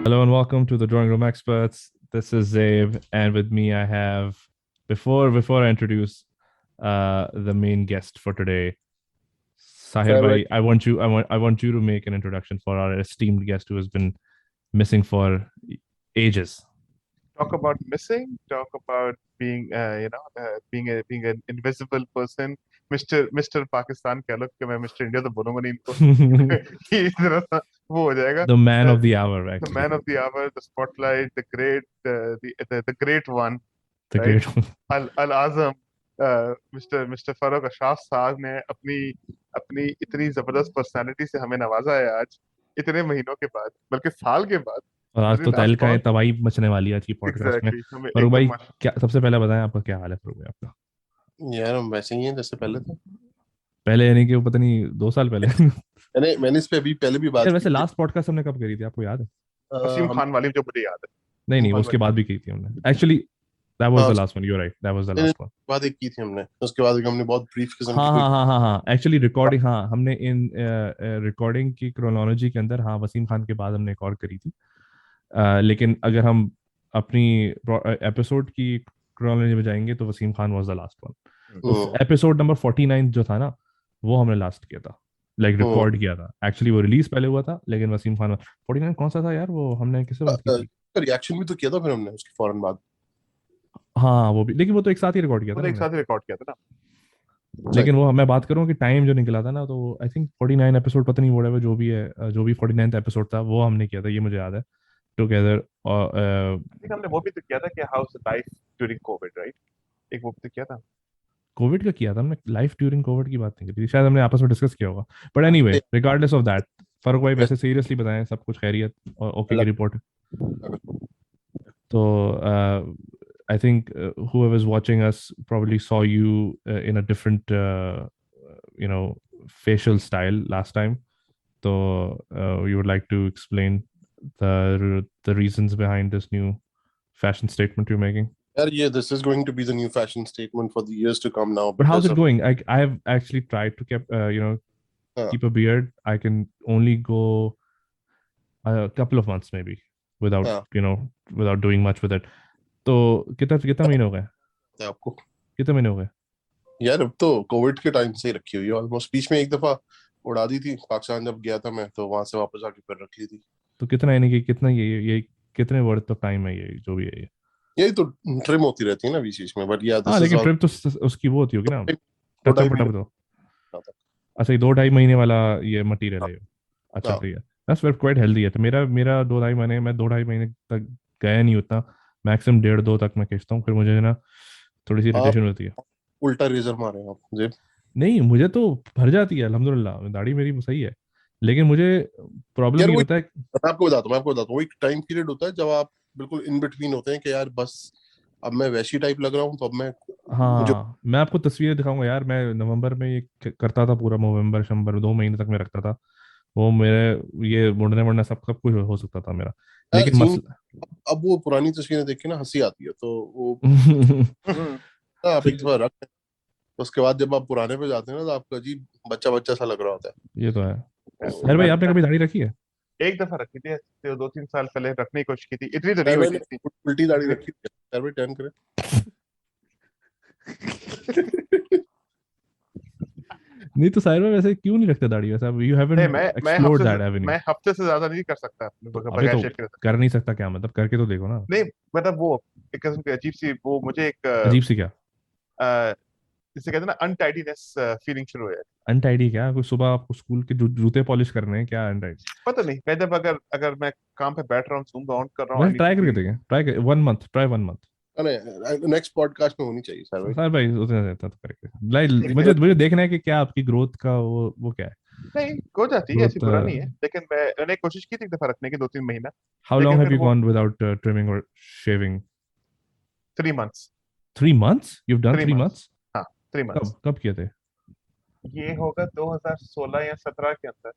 Hello and welcome to the Drawing Room Experts. This is Zabe, and with me I have before I introduce the main guest for today, Sahir Fair, bhai. I want you to make an introduction for our esteemed guest who has been missing for ages. talk about missing, talk about being, being an invisible person. Mister Pakistan कह लो कि मैं mister India तो बोलूंगा नहीं इनको कि जरा सा वो हो जाएगा. The man of the hour, द actually. Man of the hour, the spotlight, the great, the great one, The right. great one. Al Al Azam, mister mister Farooq Ashraf साहब ने अपनी अपनी इतनी जबरदस्त पर्सनालिटी से हमें नवाजा है आज, इतने महीनों के बाद, बल्कि साल के बाद. और आज मेरी तो लास्ट तहलका कॉल. तबाही मचने वाली है आज की पॉडकास्ट में। एग्जैक्टली, हमें फरूक भाई, एकदम. क्या सबसे पहले बताएं आपका क्या हाल है फरूक भाई आपका? यार हम वैसे ही हैं जैसे पहले थे। पहले यानी कि वो पता नहीं 2 साल पहले मैंने इस पे अभी पहले भी बात यार की वैसे थी। लास्ट पॉडकास्ट हमने कब करी थी आपको याद है? वसीम हम खान वाली जो मुझे याद है. नहीं नहीं, खान उसके वाली बाद भी की थी हमने एक्चुअली. दैट वाज हाँ, द उसके last one, you right, that was the last one. बाद एक की थी हमने, उसके बाद एक हमने बहुत ब्रीफ किस्म की हाँ कोई हाँ हाँ हाँ हाँ, एक्चुअली रिकॉर्डिंग, हाँ हमने इन रिकॉर्डिंग की क्रोनोलॉजी के अंदर हाँ वसीम खान के बाद हमने एक और करी थी. लेकिन अगर हम अपनी एपिसोड की क्रोनोलॉजी में जाएंगे तो Waseem Khan was the last one. तो एपिसोड नंबर 49 जो था ना, वो हमने लास्ट किया था, लाइक रिकॉर्ड किया था. एक्चुअली वो रिलीज पहले हुआ था, लेकिन वसीम खान 49 कौन सा था यार, वो हमने किससे बात की थी? रिएक्शन भी तो किया था फिर हमने उसके फौरन बाद। हाँ वो भी, लेकिन वो तो एक साथ ही रिकॉर्ड किया था वो ना तो एक हमने. साथ ही रिकॉर्ड किया था ना. लेकिन वो मैं बात करूँ कि टाइम जो निकला था ना, तो आई थिंक 49 एपिसोड, पता नहीं whatever जो भी है, जो भी 49th एपिसोड था वो हमने किया था, ये मुझे याद है, टुगेदर. एक हमने वो भी तो किया था कि house life during Covid, right. एक वो भी तो किया था. कोविड का किया था हमने, लाइफ ड्यूरिंग कोविड की बात नहीं की थी शायद, हमने आपस में डिस्कस किया होगा. But anyway, regardless of that, Farooq भाई वैसे सीरियसली बताएं, सब कुछ खैरियत और ओके की रिपोर्ट? तो I think whoever is watching us probably saw you in a different, facial style last time. So you would like to explain the reasons behind this new fashion statement you're making? यार this is going to be the new fashion statement for the years to come now. But how's because it going? I have actually tried to keep a beard. I can only go a couple of months maybe without हाँ, without doing much with it. तो कितना महीने हो गए? आपको कितने महीने हो गए? यार अब तो कोविड के टाइम से ही रखी हुई है ऑलमोस्ट। बीच में एक दफा उड़ा दी थी, पाकिस्तान जब गया था मैं, तो वहां से वापस आके फिर रख ली थी। तो कितना, यानी कि कितना ये कितने वर्थ ऑफ टाइम है ये जो भी है ये? यही तो ट्रिम होती रहती है ना बीच बीच में, बट यार हाँ दिस इज लेकिन ऑल ट्रिप तो उसकी वो होती होगी ना, 2-2.5 टचअप महीने वटअप तो. तक। अच्छा, ये 2-2.5 महीने वाला ये मटीरियल हाँ, है ये. अच्छा हाँ, सही है. दैट्स वेरी क्वाइट हेल्दी है. तो मेरा मेरा 2-2.5 महीने, मैं 2-2.5 महीने तक गया नहीं उतना. मैक्सिमम 1.5-2 तक मैं खींचता हूँ, फिर मुझे ना थोड़ी सी आप इरिटेशन होती है. उल्टा रेजर मारे आप जी। नहीं, मुझे तो भर जाती है अल्हम्दुलिल्लाह, दाढ़ी मेरी सही है, लेकिन मुझे प्रॉब्लम यार ये वो होता है. मैं आपको बताता हूँ, वो एक टाइम पीरियड होता है जब आप बिल्कुल इन बिटवीन होते हैं कि यार बस अब मैं वैसी टाइप लग रहा हूँ, तो अब मैं मुझे हाँ मैं आपको तस्वीरें दिखाऊंगा यार, मैं नवंबर में ये करता था पूरा, नवंबर शंबर 2 महीने तक मैं रखता था. वो मेरे ये मुड़ने वड़ना सब सब कुछ हो सकता था मेरा, यार लेकिन सीन। मसला अब वो पुरानी तस्वीरें देख के ना हंसी आती है, तो वो हम्म. आप एक दफा रख, तो उसके बाद जब आप पुराने पे जाते हैं ना, तो आपको अजीब बच्चा बच्चा सा लग रहा होता ये तो है. सर भाई, मैंने आपने ना कभी दाढ़ी रखी है? एक दफा रखी थी, तो 2-3 साल पहले रखने की कोशिश की थी, इतनी तो है। नहीं हुई मैंने थी. उल्टी दाढ़ी इतनी. रखी थी यार भाई, टर्न करे। नहीं तो साहिर भाई, वैसे क्यों नहीं रखते दाढ़ी? वैसे यू नहीं, हैवंट एक्सप्लोर्ड दैट एवेन्यू? मैं हफ्ते से ज्यादा नहीं कर सकता अपने अबे बगैर तो शेव के. कर नहीं सकता क्या मतलब? करके तो देखो ना. नहीं, मतलब वो एक किस्म की अजीब सी, वो मुझे एक अजीब सी क्या? जिसे कहते हैं ना, अनटाइडीनेस फीलिंग शुरू हो जाती अनटाइडी क्या? कोई सुबह आपको स्कूल के जूते पॉलिश करने हैं क्या अनटाइडी? है. पता नहीं, मैं जब अगर अगर मैं काम पे बैठ रहा हूँ, जूम ऑन कर रहा हूँ, आई वैसे नीड ट्राई टू करके बी. देखें, ट्राई 1 मंथ, ट्राई 1 मंथ. अरे नेक्स्ट पॉडकास्ट में होनी चाहिए सर भाई। सर भाई उतने रहता तो करके लाइक, मुझे मुझे देखना है कि क्या आपकी ग्रोथ का वो क्या है. नहीं, हो जाती है, ऐसी ग्रोथ. बुरा नहीं है, लेकिन मैंने कोशिश की थी एक दफा रखने की, 2-3 महीना. हाउ लेकिन लॉन्ग हैव फिर यू वो गॉन विदाउट ट्रिमिंग और shaving? 3 months. 3 months? You've done three 3 months? Months हाँ, 3 मंथ्स. कब कब किए थे? ये होगा 2016 या 17 के अंदर.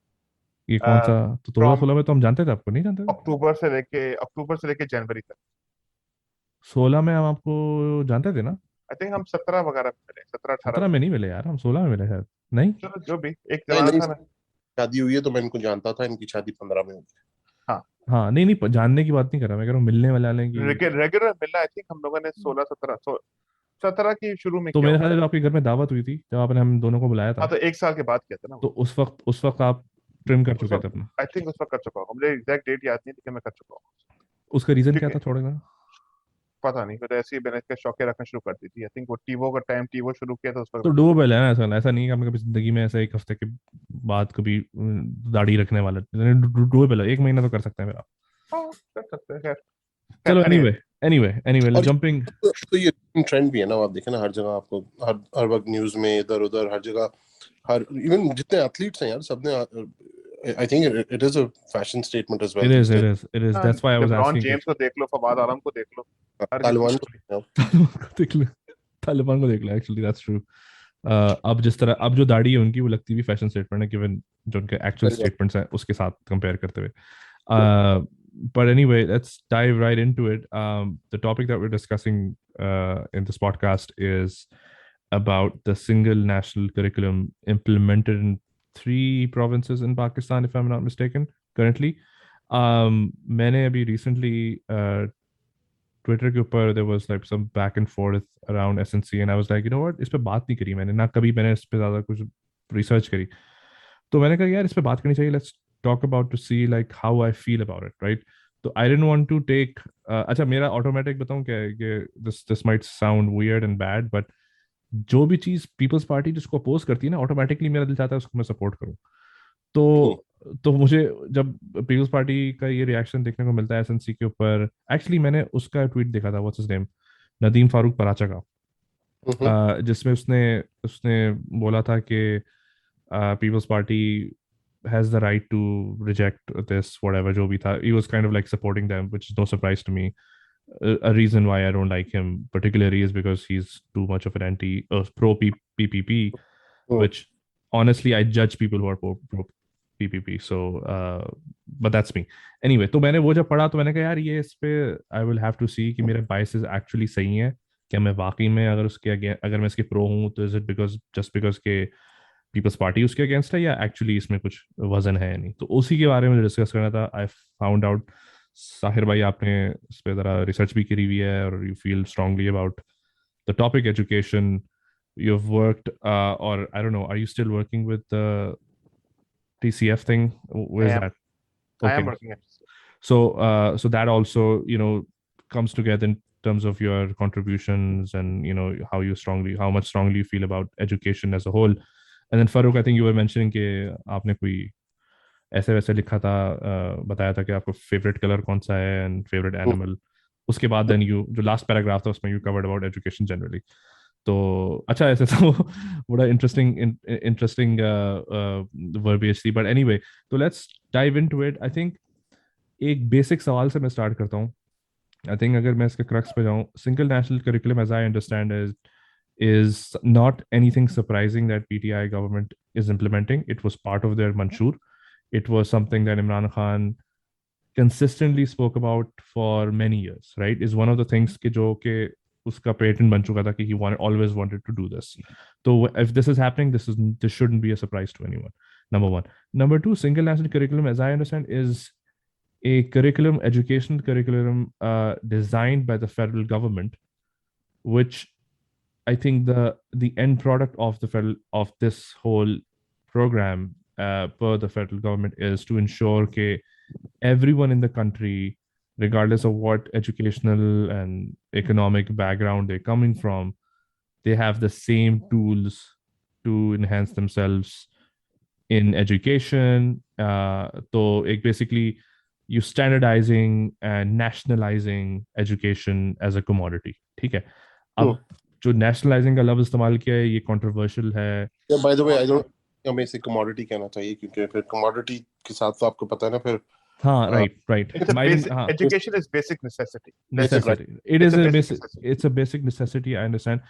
ये कौन सा? तो फ्रॉम 2016 में तो हम जानते थे आपको, नहीं जानते थे? अक्टूबर से लेके जनवरी तक. 16 में हम आपको जानते थे ना? आई थिंक हम 17 वगैरह में मिले, 17-18 17 में. में नहीं मिले यार, हम 16 में मिले शायद. नहीं. चलो जो भी, एक नहीं जमाना नहीं, था मैं. शादी हुई है तो मैं इनको जानता था, इनकी शादी 15 में हुई है। हाँ, हाँ नहीं नहीं, जानने की बात नहीं कर रहा मैं, कह रहा हूँ मिलने वाले की। रेगुलर मिलना आई थिंक हम लोगों ने 16-17 की शुरू में तो किया मेरे होगा। ख्याल से आपके घर में दावत हुई थी जब आपने हम दोनों को बुलाया हाँ था, तो 1 साल के बाद किया था ना तो वो। उस वक्त आप ट्रिम कर उस चुके थे वक्त अपना। आई थिंक उस वक्त कर चुका हूँ, मुझे एग्जैक्ट डेट याद नहीं लेकिन मैं कर चुका हूँ। उसका रीजन क्या क्योंकि था छोड़ने का? पता नहीं, फिर ऐसे ही मैंने इसके शौकिया रखना शुरू कर दी थी। आई थिंक वो टीवो का टाइम टीवो शुरू किया था उस वक्त तो रखना शुरू डूबेबल कर है ना, ऐसा ऐसा नहीं है कि आपने कभी जिंदगी में ऐसा एक हफ्ते के बाद कभी दाढ़ी रखने वाला, डूबेबल है, 1 महीना तो कर सकते हैं फिर आप। दिया। हाँ कर सकते हैं, खैर खैर चलो एनीवे। एनीवे, एनीवे और जंपिंग। तो ये ट्रेंड भी है ना, आप देखें ना हर जगह आपको, हर हर वक्त न्यूज में इधर उधर हर जगह, हर इवन जितने एथलीट्स हैं यार सबने, I think it is a fashion statement as well these days. It is that's why I was LeBron asking. James को देख लो, फवाद आलम को देख लो, हर किसी तालिबान को। को तालिबान को देख लो, तालिबान को देख लो, एक्चुअली दैट्स ट्रू। अब जिस तरह अब जो दाढ़ी है उनकी, वो लगती भी फैशन स्टेटमेंट है, गिवन जो उनके एक्चुअल सही बात। स्टेटमेंट्स हैं उसके साथ कंपेयर करते हुए। But anyway, let's dive right into it. The topic that we're discussing in this podcast is about the single national curriculum implemented in 3 provinces in Pakistan, if I'm not mistaken, currently. मैंने अभी recently Twitter के ऊपर there was like some back and forth around SNC and I was like, you know what, इस पे बात नहीं करी मैंने ना, कभी मैंने इस पे ज़्यादा कुछ रिसर्च करी। तो मैंने कहा यार इस पे बात करनी चाहिए, let's talk about to see like how I feel about it, right? तो I didn't want to take, अच्छा मेरा ऑटोमेटिक बताऊं क्या है कि this might sound weird and bad, but जो भी चीज पीपल्स पार्टी जिसको अपोज करती है ना, ऑटोमेटिकली मेरा दिल चाहता है उसको मैं सपोर्ट करूं। हम्म, तो मुझे जब पीपल्स पार्टी का ये रिएक्शन देखने को मिलता है एसएनसी के ऊपर, एक्चुअली मैंने उसका ट्वीट देखा था, what's his name, Nadeem Farooq Paracha का, हम्म, जिसमें उसने उसने बोला था कि Peoples Party has the right to reject this whatever जो भी था, he was kind of like supporting them, which is no surprise to me. A reason why I don't like him particularly is because he's too much of an anti pro PPP, hmm, which honestly I judge people who are pro PPP, so but that's me. Anyway, तो मैंने वो जब पढ़ा तो मैंने कहा यार ये इस पे I will have to see कि मेरे biases actually सही हैं, क्या मैं वाकई में अगर अगर मैं इसके प्रो हूँ तो is it because just because के पीपल्स पार्टी उसके अगेंस्ट है, या एक्चुअली इसमें कुछ वजन है या नहीं। तो उसी के बारे में डिस्कस करना था। आई फाउंड आउट साहिर भाई आपने इस पे ज़रा रिसर्च भी करी हुई है और you feel strongly about the topic education, you've worked or I don't know, are you still working with the TCF thing? I Where's am that? I Okay, am working at so that also, comes together in terms of your contributions and how much strongly you feel about education as a whole. And then Farooq, I think you were mentioning कि आपने कोई ऐसे वैसे लिखा था, बताया था कि आपको फेवरेट कलर कौन सा है एंड फेवरेट एनिमल। उसके बाद देन यू जो लास्ट पैराग्राफ था उसमें you covered about education generally. तो अच्छा, ऐसे तो बड़ा इंटरेस्टिंग वर्बिएज थी, बट एनीवे, तो let's dive into it. I think एक बेसिक सवाल से मैं स्टार्ट करता हूँ। आई थिंक अगर मैं इसके क्रक्स पे जाऊँ, single national curriculum as I understand is not anything surprising that PTI government is implementing. It was part of their Mansoor. It was something that Imran Khan consistently spoke about for many years, right? Is one of the things कि जो कि उसका patent बन चुका था कि he always wanted to do this. So if this is happening, this shouldn't be a surprise to anyone. Number one. Number two, single national curriculum, as I understand, is a educational curriculum designed by the federal government, which I think the end product of this whole program per the federal government is to ensure that everyone in the country, regardless of what educational and economic background they're coming from, they have the same tools to enhance themselves in education. So basically you standardizing and nationalizing education as a commodity. ठीक है? अब जो नेशनलाइजिंग का लफ्ज इस्तेमाल किया है ये कंट्रोवर्शियल है। By the way I don't, हमें इसे कमोडिटी कहना चाहिए क्योंकि फिर कमोडिटी के साथ तो आपको पता है ना फिर। हाँ, राइट It's a basic हाँ, education is basic necessity. Basic right. necessity, it It's is a a basic basic, necessity. it's a basic necessity, I understand.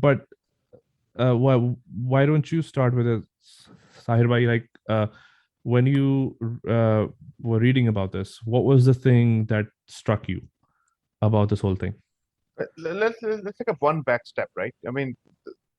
But why don't you start with it, Sahir bhai, like when you were reading about this, what was the thing that struck you about this whole thing? Let's take a one back step, right? I mean,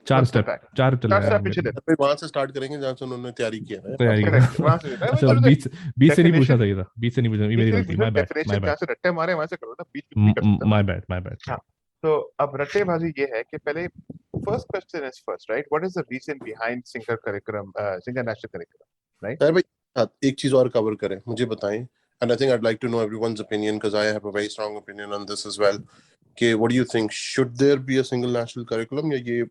चार Let's go step back. चार चले 4 हैं step पीछे ले फिर वहां से start करेंगे जहां से उन्होंने तैयारी की है तैयारी Correct. वहां से अच्छा चलो बीच बीच से नहीं पूछना definition चाहिए था, बीच से नहीं पूछना, ये मेरी गलती, माय बैड माय डेफिनेशन जहाँ बैड से रट्टे मारे वहां से करो ना, बीच में नहीं कर सकता। My bad my bad. हाँ, तो अब रट्टेबाजी ये है कि पहले first question is first, right? What is the reason behind singer curriculum, singer national curriculum, right? यार भाई हाँ, एक चीज और कवर करें, मुझे बताएं, and I think I'd like to know everyone's opinion because I have a very strong opinion on this as well. कि what do you think, should there be a single national curriculum या ये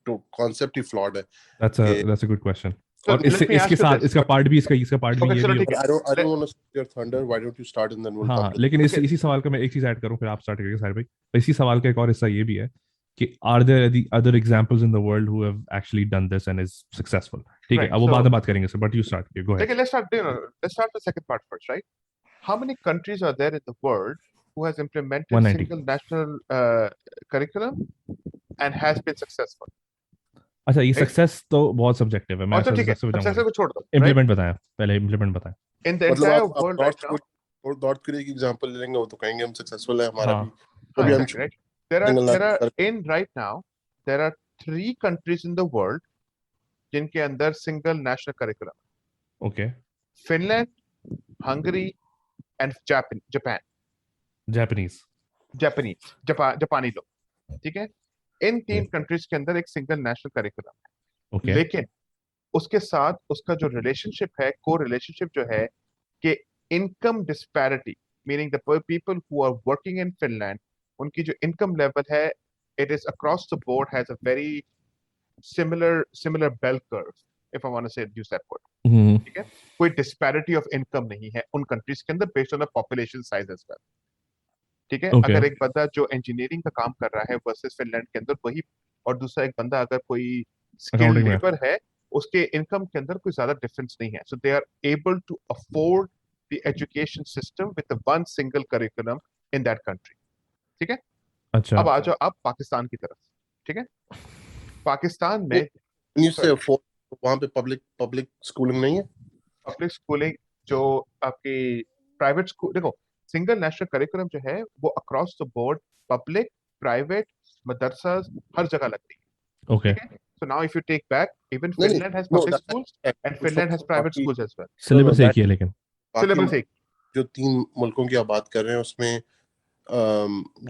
तो concept ही flawed है? that's a good question. So और इसके let me इसके ask you साथ this. इसका पार्ट भी इसका पार्ट भी Okay, ये चलो भी ठीक होगा। है। I don't want to steal your thunder. Why don't you start and then we'll हाँ talk. लेकिन Okay. इसी सवाल का मैं एक चीज ऐड करूं, फिर आप स्टार्ट करिए साहिर भाई। इसी सवाल का एक और हिस्सा ये भी है कि are there any other examples in the world who have actually done this and is successful? ठीक है, Right. अब वो So बाद में बात करेंगे sir, but you start, go ahead. okay, let's start the second part first, right? How many countries are there in the world who has implemented 190। single national curriculum and has been successful? अच्छा, ये Right? Success तो बहुत subjective है, मैं और तो ठीक है, सक्सेस पे सक्सेस जाऊंगा। को छोड़ दो, right? इम्प्लीमेंट बताएं, पहले इम्प्लीमेंट बताएं। In the मतलब entire आप world right now, और नॉर्थ कोरिया की एग्जांपल ले लेंगे, वो तो कहेंगे हम सक्सेसफुल है, हमारा हाँ भी तो भी हम exactly, right? There are in right now there are 3 countries in the world जिनके अंदर single national curriculum, okay. Finland, Hungary and Japan, Japanese जापानी लोग, ठीक है? इन 3 कंट्रीज के अंदर एक सिंगल नेशनल करिकुलम है, ओके लेकिन उसके साथ उसका जो रिलेशनशिप है, को रिलेशनशिप जो है कि income disparity, meaning the people who are working in Finland, उनकी जो इनकम लेवल है, it is across the board has a very similar bell curve, if I want to say use that word, ठीक है? कोई disparity of income नहीं है उन countries के अंदर based on the population size as well, ठीक है? Okay. अगर एक बंदा जो इंजीनियरिंग का काम कर रहा है वर्सेस फिनलैंड के अंदर वही, और दूसरा एक बंदा अगर कोई स्किल Accounting में। लेबर है, उसके इनकम के अंदर कोई ज्यादा डिफरेंस नहीं है, so they are able to afford the education system with one single curriculum in that country, ठीक है? अच्छा, अब आ जाओ आप पाकिस्तान की तरफ, ठीक है? पाकिस्तान में you say वहां पे पब्लिक स्कूलिंग नहीं है? पब्लिक स्कूलिंग जो आपकी प्राइवेट स्कूल, देखो सिंगल नेशनल करिकुलम जो है वो across the board public private मदरसा हर जगह लगती है, ओके। ठीक है? So now if you take back, even नहीं Finland has no public schools and Finland has private schools as well, syllabus एक ही है, लेकिन सिलेबस एक, जो 3 मुल्कों की आप बात कर रहे हैं उसमें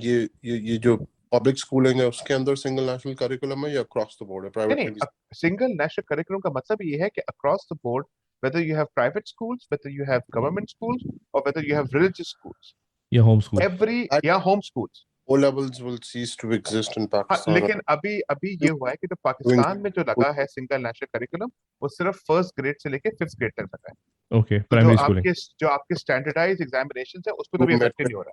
ये जो पब्लिक स्कूलिंग है उसके अंदर सिंगल नेशनल करिकुलम है या अक्रॉस द बोर्ड है? प्राइवेट में भी सिंगल नेशनल करिकुलम का मतलब ये है कि across the board, whether you have private schools, whether you have government schools, or whether you have religious schools, या होम स्कूल। every या home schools, O levels will cease to exist in हाँ, Pakistan. लेकिन अभी ये हुआ है कि जो पाकिस्तान में जो लगा है सिंगल नेशनल करिकुलम, वो सिर्फ फर्स्ट ग्रेड से लेके 5th ग्रेड तक लगा है। ओके, तो प्राइमरी स्कूलिंग। जो आपके स्टैंडर्डाइज एग्जामिनेशन है उस पर तो भी इफेक्ट नहीं हो रहा,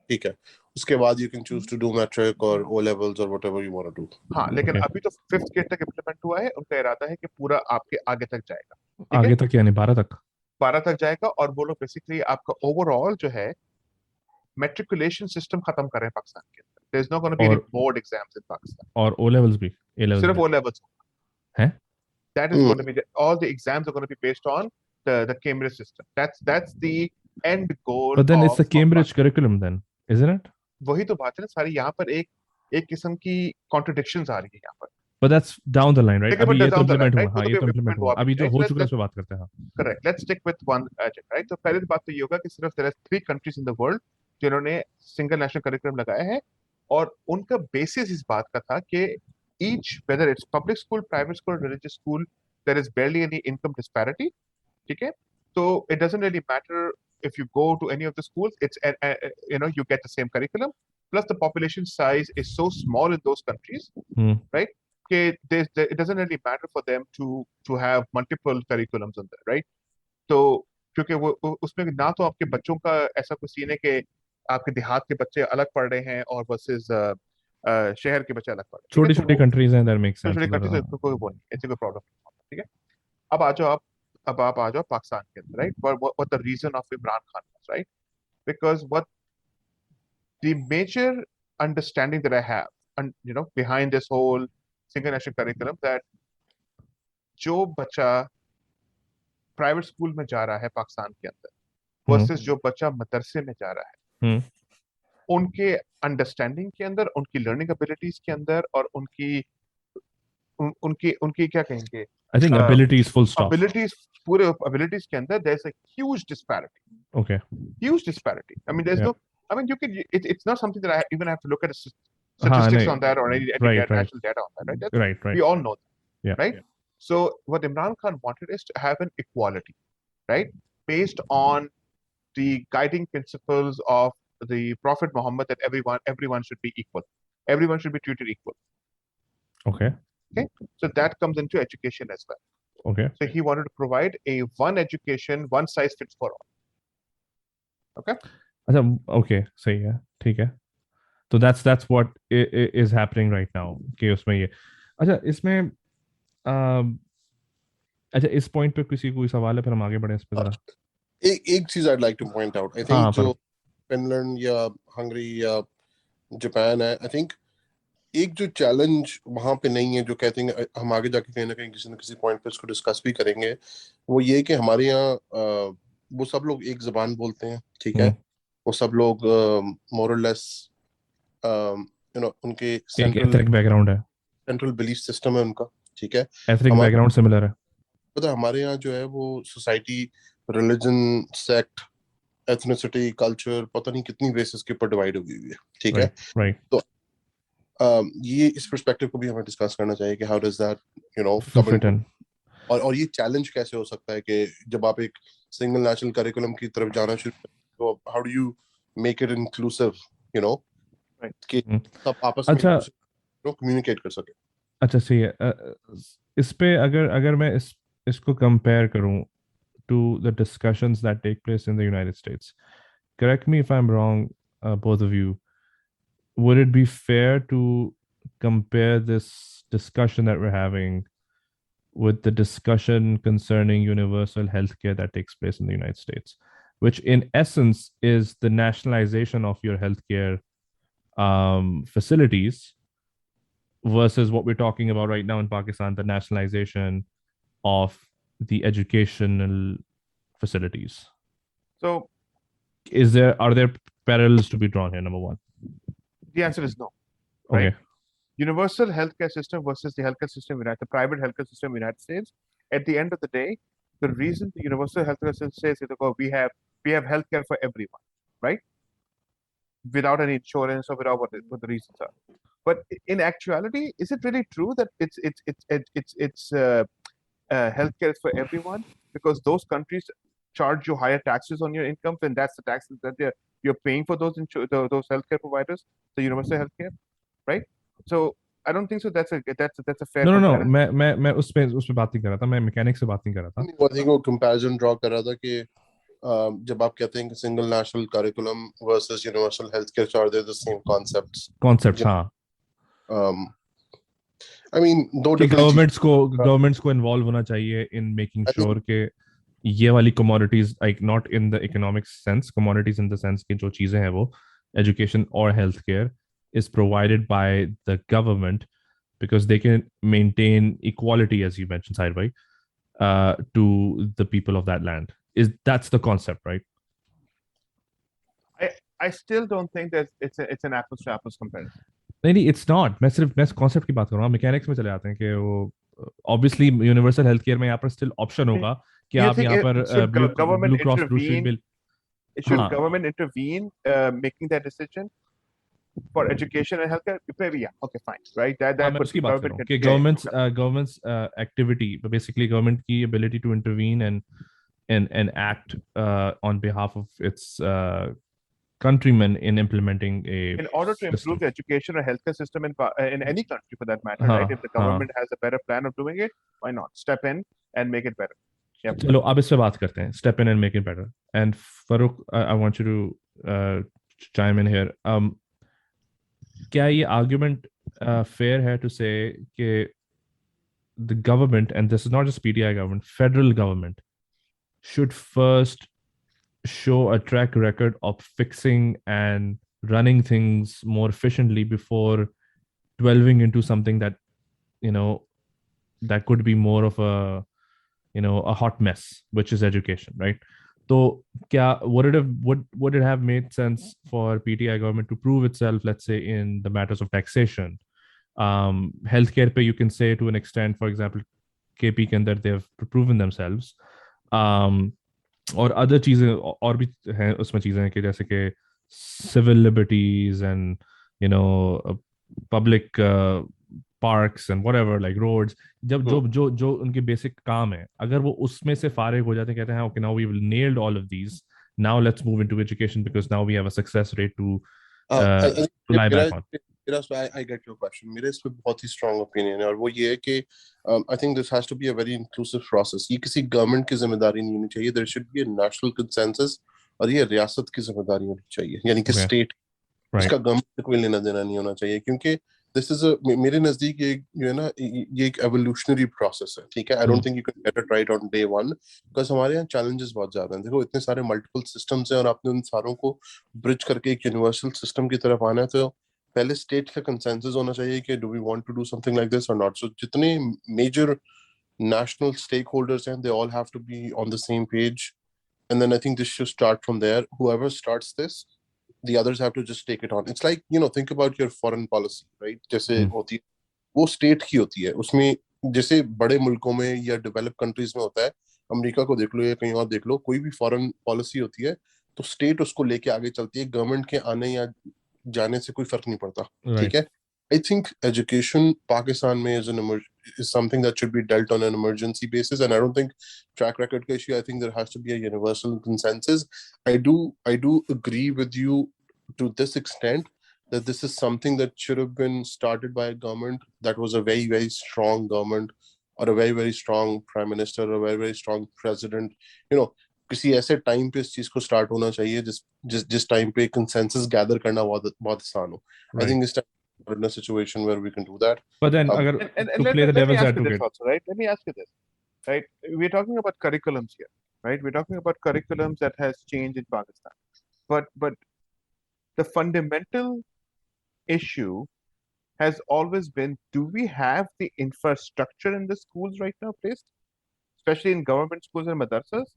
ठीक है, उसके बाद you can choose to do metric or O levels or whatever you want to do. हाँ, लेकिन Okay. अभी तो 5th ग्रेड तक इम्प्लीमेंट हुआ है, उनका इरादा है कि पूरा आपके आगे तक जाएगा, ठीक आगे है? तक यानी 12 तक। 12 तक जाएगा, और वो लोग बेसिकली आपका ओवरऑल जो है मेट्रिकुलेशन सिस्टम खत्म कर रहे हैं पाकिस्तान के अंदर। There is not gonna be any board exams in Pakistan, और ओ लेवल्स भी, ए लेवल्स सिर्फ भी ओ लेवल्स हैं। that is going to be all the exams are going to be based on the Cambridge system. That's the end goal. But then it's the Cambridge curriculum then, isn't it? वही तो बात है ना सारी, यहाँ पर एक किस्म की कॉन्ट्रडिक्शंस आ रही है यहाँ पर। But that's down the line, right? लेकिन अभी but ये तो down the line, इम्प्लीमेंट हुआ, right? हाँ वो ये तो तो इम्प्लीमेंट हुआ, अभी जो हो चुका है उस पे बात करते हैं। Correct, let's stick with one right. तो पहली बात तो ये होगा कि सिर्फ there are 3 countries in the world जिन्होंने सिंगल नेशनल करिकुलम लगाया है, और उनका बेसिस इस बात का था कि each whether it's public school, private school, religious school, there is barely any income disparity, ठीक है? तो it doesn't really matter if you go to any of the schools, it's you know, you get the same curriculum, plus the population size is so small in those countries, right? It doesn't really matter for them to have multiple curriculums on there, right? तो क्योंकि वो उसमें ना तो आपके बच्चों का ऐसा कुछ सीन है कि आपके देहात के बच्चे अलग पढ़ रहे हैं और वर्सेस शहर के बच्चे अलग पढ़ रहे हैं। छोटी छोटी कंट्रीज हैं, दैट मेक्स सेंस। छोटी कंट्रीज में कोई वो नहीं, ऐसी कोई प्रॉब्लम नहीं, ठीक है? अब आ जाओ आप आ जाओ पाकिस्तान के अंदर, right? what the reason of Imran Khan was, right? Because what the major understanding that I have, and you know, behind this whole single national curriculum, that जो बच्चा प्राइवेट स्कूल में जा रहा है पाकिस्तान के अंदर वर्सेस जो बच्चा मदरसे में जा रहा है, उनके अंडरस्टैंडिंग के अंदर, उनकी लर्निंग एबिलिटीज के अंदर और उनकी उनकी क्या कहेंगे, I think abilities full stop. abilities, पूरे abilities के अंदर there's a huge disparity. Okay. Huge disparity. I mean, there's Yeah. no. I mean, it's not something that I even have to look at हाँ, statistics नहीं. on that or any Right. national data on that, right? Right. We all know that, Yeah. right? So what Imran Khan wanted is to have an equality, right? Based on the guiding principles of the Prophet Muhammad, that everyone should be equal. Everyone should be treated equal. Okay. Okay. So that comes into education as well. Okay. So he wanted to provide a one education, one size fits for all. Okay. अच्छा, okay, सही है, ठीक है. तो that's what is happening right now कि उसमें ये. अच्छा, इसमें अच्छा, इस पॉइंट पे किसी कोई सवाल है, फिर हम आगे बढ़े इस पे जरा. एक चीज I'd like to point out. I think हाँ, जो फिनलैंड या हंगरी या जापान है, I think एक जो चैलेंज वहां पे नहीं है, जो कहते हैं हम आगे जाके कहीं ना कहीं किसी न किसी पॉइंट पे इसको डिस्कस भी करेंगे, वो ये कि हमारे यहाँ वो सब लोग एक जबान बोलते हैं, ठीक है. वो सब लोग मोर और लेस उनके एथनिक बैकग्राउंड है, सेंट्रल बिलीफ सिस्टम है उनका, ठीक है. एथनिक बैकग्राउंड सिमिलर है. पता है हमारे यहाँ जो है वो society, religion, sect, ethnicity, culture, पता नहीं कितनी बेसिस के ऊपर डिवाइड हुई है, ठीक है. राइट. तो ये इस पर्सपेक्टिव को भी हमें डिस्कस करना चाहिए कि how does that fit in. और ये चैलेंज कैसे हो सकता है कि जब आप एक सिंगल नेशनल करिकुलम की तरफ जाना शुरू करें, तो how do you make it inclusive, कि सब आपस में कम्युनिकेट कर सके. अच्छा, सही है. इस पे अगर मैं इसको कंपेयर करूं to the discussions that take place in the United States, correct me if I'm wrong, both of you, would it be fair to compare this discussion that we're having with the discussion concerning universal healthcare that takes place in the United States, which in essence is the nationalization of your healthcare facilities, versus what we're talking about right now in Pakistan, the nationalization of the educational facilities? So, are there parallels to be drawn here? Number one, the answer is no. Okay. Right? Universal healthcare system versus the healthcare system the private healthcare system in the United States. At the end of the day, the reason the universal healthcare system says is we have healthcare for everyone, right? Without any insurance or without what the reasons are. But in actuality, is it really true that it's healthcare is for everyone? Because those countries charge you higher taxes on your income, and that's the taxes that you're paying for those healthcare providers, the universal healthcare, right? So I don't think so. That's a fair. No. मैं उस पे बात नहीं कर रहा था. मैं mechanics से बात नहीं कर रहा था. I think वो कंपैरिजन ड्रॉ कर रहा था कि जब आप कहते हैं कि single national curriculum versus universal healthcare charge, the same concepts. हाँ. I mean, दो गवर्नमेंट्स को इन्वॉल्व होना चाहिए इन मेकिंग श्योर के ये वाली commodities, like not in the economic sense, commodities in the sense कि जो चीजें हैं वो एजुकेशन और health care is provided by the government, because they can maintain equality, as you mentioned, Saidbhai, to the people of that land. That's the concept, right? I still don't think that it's an apples to apples comparison. नहीं, it's not. मैं concept की बात कर रहा हूँ. Mechanics में चले जाते हैं कि वो obviously universal healthcare में यहाँ पर still option होगा कि आप यहाँ पर Blue Cross Blue Shield bill. Should government intervene making that decision for education and healthcare? Maybe, yeah. Okay, fine. Right. That government's activity, but basically government की ability to intervene and act on behalf of its countrymen in implementing in order to improve the education or healthcare system in any country for that matter, right? If the government has a better plan of doing it, why not step in and make it better? Yep. चलो अब इस पे बात करते हैं. Step in and make it better. And Farooq, I want you to chime in here. क्या ये argument fair है to say कि the government, and this is not just PTI government, federal government should first show a track record of fixing and running things more efficiently before delving into something that that could be more of a a hot mess, which is education, right? So would it have made sense for PTI government to prove itself, let's say in the matters of taxation, Healthcare पे you can say to an extent, for example, KP के अंदर they have proven themselves. और other चीजें और भी हैं उसमें चीजें कि जैसे कि civil liberties and you know public parks and whatever like roads, जब जो उनके बेसिक काम है, अगर वो उसमें से फारिग हो जाते हैं, कहते हैं okay now we've nailed all of these, now let's move into education because now we have a success rate to lie back on. I get your question. मेरे इस पे बहुत ही strong opinion है और वो ये है कि I think this has to be a very inclusive process. ये किसी government की जिम्मेदारी नहीं होनी चाहिए. There should be a national consensus और ये रियासत की जिम्मेदारी होनी चाहिए, यानी कि state, इसका government से कोई लेना देना नहीं होना चाहिए, क्योंकि this is a मेरे नजदीक ये जो है ना ये एक evolutionary process है, ठीक है. I don't think you can get it right on day one because हमारे यहाँ challenges बहुत ज्यादा हैं. देखो इतने सारे multiple systems हैं और आपने उन सारों को bridge करके एक universal system की तरफ आना है, तो पहले स्टेट का कंसेंसस होना चाहिए कि do we want to do something like this और नॉट. सो जितने मेजर नेशनल स्टेक होल्डर्स हैं, they all have to be on the same page, and then I think this should start from there. Whoever starts this, the others have to just take it on. It's like you know think about your foreign policy, right? जैसे होती है वो state की होती है, उसमें जैसे बड़े मुल्कों में या डेवलप कंट्रीज में होता है, अमेरिका को देख लो या कहीं और देख लो, कोई भी फॉरेन पॉलिसी होती है तो स्टेट उसको लेके आगे चलती है, गवर्नमेंट के आने या जाने से कोई फर्क नहीं पड़ता, ठीक है. आई थिंक एजुकेशन पाकिस्तान में is something that should be dealt on an emergency basis, and I don't think track record का issue. I think there has to be a universal consensus. I do agree with you to this extent that this is something that should have been started by a government that was a very, very strong government, or a very, very strong prime minister, or a very, very strong president. You know, किसी ऐसे time पे इस चीज को start होना चाहिए जिस time पे कंसेंसस गैदर करना बहुत आसान हो. आई थिंक इस time in a situation where we can do that. But then अगर to play the devil's advocate also, right? Let me ask you this, right? We're talking about curriculums here, right? We're talking about curriculums that has changed in Pakistan, but the fundamental issue has always been, do we have the infrastructure in the schools right now placed, especially in government schools and madrasas,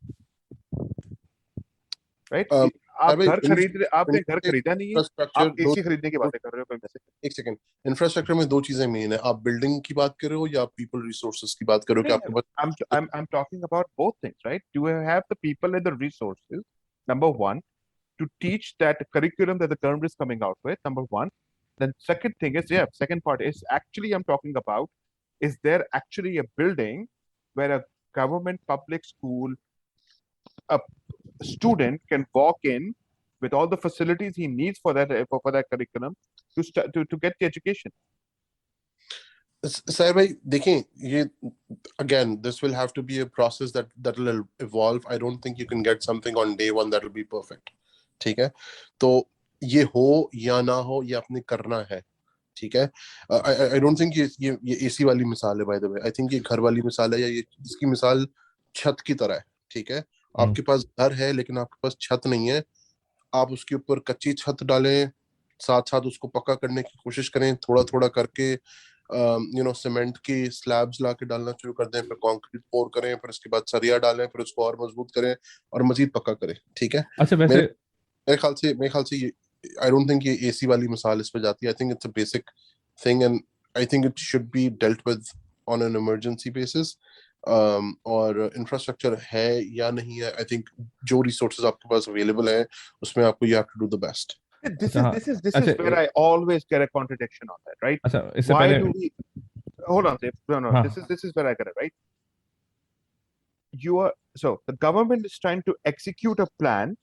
right? आप घर खरीद रहे, आपने घर खरीदा नहीं है, आप एसी खरीदने की बातें कर रहे हो कहीं से. एक सेकंड, इंफ्रास्ट्रक्चर में दो चीजें मेन है. आप बिल्डिंग की बात कर रहे हो या पीपल रिसोर्सेज की बात कर रहे हो? कि आपके I'm talking about both things, right? Do you have the people and the resources, number one, to teach that curriculum that the government is coming out with, number one. Then second thing is, second part is actually I'm talking about, is there actually a building where a government public school, a student can walk in with all the facilities he needs for that curriculum to get the education? Sir bhai, देखें, ये again this will have to be a process that will evolve. I don't think you can get something on day one that will be perfect, ठीक है? तो ये हो या ना हो, ये आपने करना है, ठीक है. I don't think ये एसी वाली मिसाल है, by the way. I think ये घर वाली मिसाल है, या ये इसकी मिसाल छत की तरह है, ठीक है. आपके पास घर है लेकिन आपके पास छत नहीं है, आप उसके ऊपर कच्ची छत डालें, साथ साथ उसको पक्का करने की कोशिश करें, थोड़ा थोड़ा करके सीमेंट की स्लैब्स ला के डालना शुरू कर दें, फिर कंक्रीट पोर करें, फिर उसके बाद सरिया डालें, फिर उसको और मजबूत करें और मजीद पक्का करें, ठीक है. अच्छा, वैसे मेरे ख्याल से I don't think ये एसी वाली मिसाल इस पे जाती है. I think it's a basic thing and I think it should be dealt with on an emergency basis. और infrastructure है या नहीं है, I think जो resources आपके पास available है उसमें आपको you have to do the best. This is where I always get a contradiction on that, right? अच्छा, why do we hold on, no, this is where I get it, right? So the government is trying to execute a plan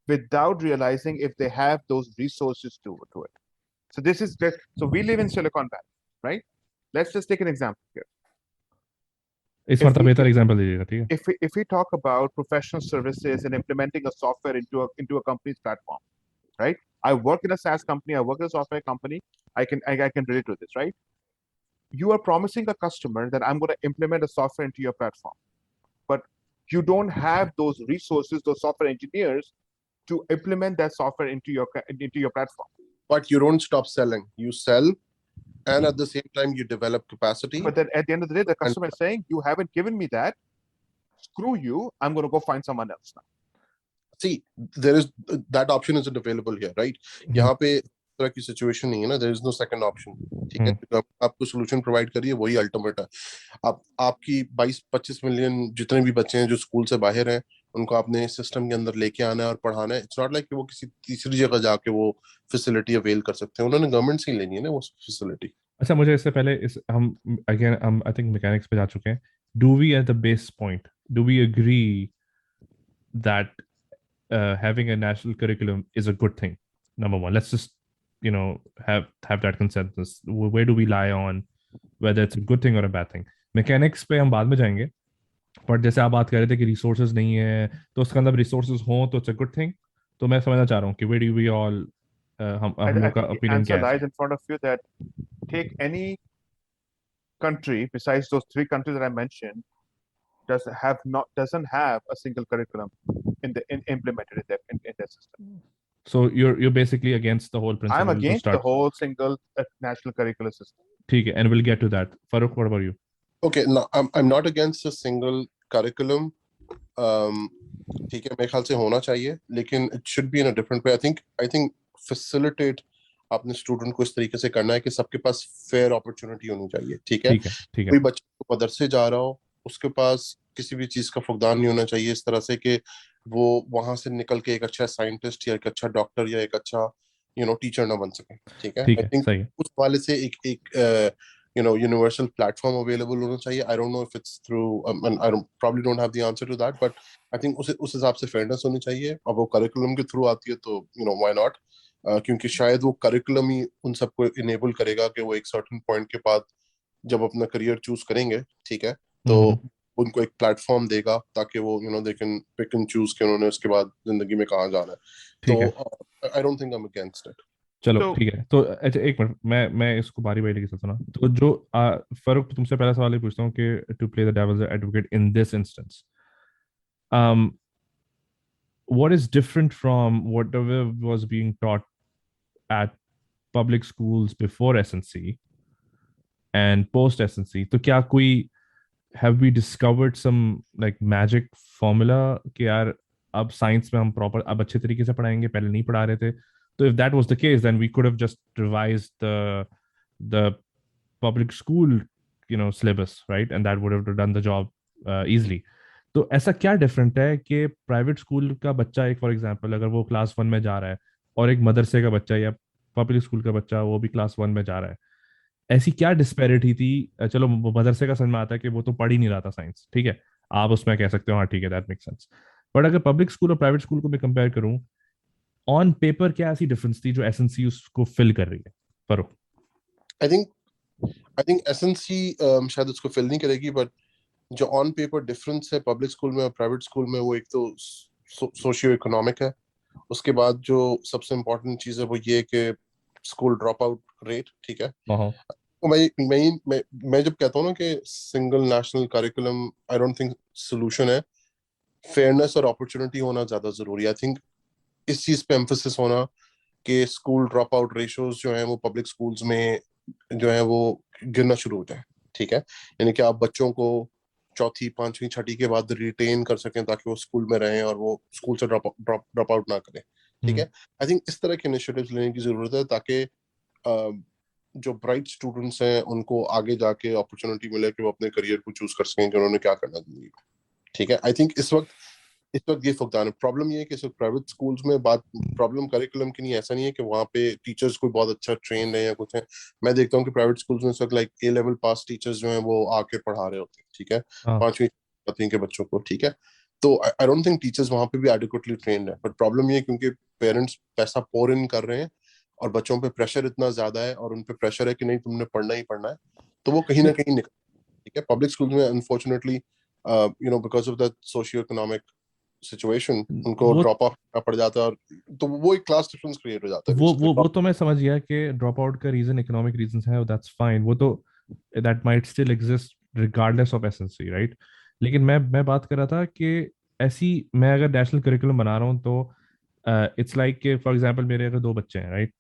without realizing if they have those resources to it. So we live in Silicon Valley, right? Let's just take an example here. इस बार बेहतर example दीजिएगा, ठीक है? If we talk about professional services and implementing a software into a company's platform, right? I work in a SaaS company, I work in a software company, I can relate to this, right? You are promising a customer that I'm going to implement a software into your platform, but you don't have those resources, those software engineers to implement that software into your platform. But you don't stop selling. You sell, and at the same time you develop capacity. But then at the end of the day, the customer is saying, you haven't given me that. Screw you. I'm going to go find someone else now. See, there is that option isn't available here, right? यहाँ पे तरह की situation नहीं है ना, there is no second option, ठीक है, तो आपको सोल्यूशन प्रोवाइड करिए, वही अल्टीमेट है। आप आपकी 22-25 मिलियन जितने भी बच्चे हैं जो स्कूल से बाहर हैं, उनको आपने सिस्टम के अंदर लेके आना है और पढ़ाना है। इट्स नॉट लाइक कि वो किसी तीसरी जगह जाके वो फैसिलिटी अवेल कर सकते हैं, उन्होंने गवर्नमेंट से ही लेनी है ना वो फैसिलिटी। अच्छा, मुझे इससे पहले इस हम अगेन हम आई थिंक मैकेनिक्स पे जा चुके हैं. Do we at the base point do we agree that having a national curriculum is a good thing? Number one, let's just have that consensus. Where do we lie on whether it's a good thing or a bad thing? Mechanics पे हम बाद में जाएंगे, but जैसे आप बात कर रहे थे कि रिसोर्सेज नहीं है, तो उसका अंदर रिसोर्सेज हों तो इट्स अ गुड थिंग. तो मैं समझना चाह रहा हूँ कि where do we all हम लोग I का think the ओपिनियन answer क्या है lies इसमें? in front of you that take any country besides those three countries that I mentioned doesn't have a single curriculum implemented in their system. So you're basically against the whole I'm principle to against the start. whole single national curricular system. ठीक है, and we'll get to that. Farooq, what about you? Okay, no, I'm not against a single curriculum. ठीक है, मेरे ख्याल से होना चाहिए, लेकिन it should be in a different way. I think facilitate आपने स्टूडेंट को इस तरीके से करना है कि सबके पास फेयर अपॉर्चुनिटी होनी चाहिए, ठीक है। ठीक है. कोई बच्चे को मदरसे जा रहा हो, उसके पास किसी भी चीज का फुकदान नहीं होना चाहिए इस तरह से कि वो वहां से निकल के एक अच्छा साइंटिस्ट या एक अच्छा डॉक्टर या एक अच्छा टीचर ना बन सके, ठीक है। आई थिंक सही है. उस वाले से एक universal platform available होना चाहिए. I don't know if it's through and probably don't have the answer to that, but I think उस हिसाब से fairness होनी चाहिए. अब वो curriculum के थ्रू आती है तो why not? क्योंकि शायद वो curriculum ही उन सबको enable करेगा कि वो एक certain point के बाद जब अपना करियर चूज करेंगे, ठीक है, तो उनको एक प्लेटफॉर्म देगा ताकि वो they can pick and choose कि उन्होंने उसके बाद जिंदगी में कहाँ जाना है. तो आई don't think I am against it. चलो ठीक है. तो अच्छा, एक मिनट, मैं इसको बारी बारी लेके चलता हूँ. तो जो फर्क, तुमसे पहला सवाल ये पूछता हूँ कि to play the devil's advocate in this instance, what is different from whatever was being taught at public schools before SNC and post SNC? तो क्या कोई have we discovered some like magic formula कि यार अब science में हम proper अब अच्छे तरीके से पढ़ाएंगे, पहले नहीं पढ़ा रहे थे? तो if that was the case, then we could have just revised the public school syllabus, right? And that would have done the job easily. तो ऐसा क्या डिफरेंट है कि प्राइवेट स्कूल का बच्चा, एक फॉर एग्जांपल अगर वो क्लास 1 में जा रहा है, और एक मदरसे का बच्चा या पब्लिक स्कूल का बच्चा वो भी क्लास 1 में जा रहा है, ऐसी क्या डिस्पैरिटी थी? चलो मदरसे का समझ में आता है कि वो तो पढ़ ही नहीं रहा था साइंस, ठीक है, आप उसमें कह सकते हो हाँ ठीक है, दैट मेक सेंस. बट अगर पब्लिक स्कूल और प्राइवेट स्कूल को मैं कंपेयर करूं, ऑन पेपर क्या ऐसी डिफरेंस थी जो एसएनसी उसको फिल कर रही है? परो आई थिंक एसएनसी शायद उसको फिल नहीं करेगी, बट जो ऑन पेपर डिफरेंस है पब्लिक स्कूल में और प्राइवेट स्कूल में, वो एक तो सोशियो इकोनॉमिक है. उसके बाद जो सबसे इम्पोर्टेंट चीज है वो ये कि स्कूल ड्रॉप आउट रेट, ठीक है. तो मैं जब कहता हूँ ना कि single national curriculum, I don't think solution है. फेयरनेस और अपॉर्चुनिटी होना ज्यादा जरूरी है. आई थिंक इस चीज पे एम्फोसिस होना कि स्कूल ड्रॉप आउट रेशियोज जो है वो पब्लिक स्कूल्स में जो है वो गिरना शुरू हो जाए, ठीक है. यानी कि आप बच्चों को चौथी, पांचवी, छठी के बाद रिटेन कर सकें ताकि वो स्कूल में रहें और वो स्कूल से ड्रॉप आउट ना करें, ठीक है. आई थिंक इस तरह के इनिशिएटिव्स लेने की जरूरत है ताकि जो ब्राइट स्टूडेंट्स हैं उनको आगे जाके अपॉर्चुनिटी मिले कि वो अपने करियर को चूज कर सकें कि उन्होंने क्या करना जिंदगी में, ठीक है. आई थिंक इस वक्त ये फुकदान है. प्रॉब्लम ये है कि प्राइवेट स्कूल्स में बात प्रॉब्लम करिकुलम की नहीं, ऐसा नहीं है कि वहाँ पे टीचर्स कोई बहुत अच्छा ट्रेन है या कुछ है. मैं देखता हूँ कि प्राइवेट स्कूल्स में इस वक्त लाइक A-level पास टीचर्स जो हैं वो आके पढ़ा रहे होते हैं, ठीक है, 5वीं 7वीं के बच्चों को, ठीक है. तो आई डोंट थिंक टीचर्स वहाँ पे भी एडिक्वेटली ट्रेन्ड है. बट प्रॉब्लम ये है क्योंकि पेरेंट्स पैसा पोर इन कर रहे हैं और बच्चों पे प्रेशर इतना ज्यादा है और उन पे प्रेशर है कि नहीं तुमने पढ़ना ही पढ़ना है, तो वो कहीं ना कहीं निकल, ठीक है. पब्लिक स्कूल में unfortunately because of the socio economic situation उनको ड्रॉप ऑफ पड़ जाता है और तो वो एक क्लास डिफरेंस क्रिएट हो जाता है. वो तो मैं समझ गया कि ड्रॉप आउट का रीजन इकोनॉमिक रीजंस है, दैट्स फाइन, वो तो that might still exist regardless of SNC, right. लेकिन मैं बात कर रहा था कि ऐसी, मैं अगर नेशनल करिकुलम बना रहा हूँ तो इट्स लाइक कि फॉर एग्जांपल मेरे अगर 2 बच्चे हैं, राइट,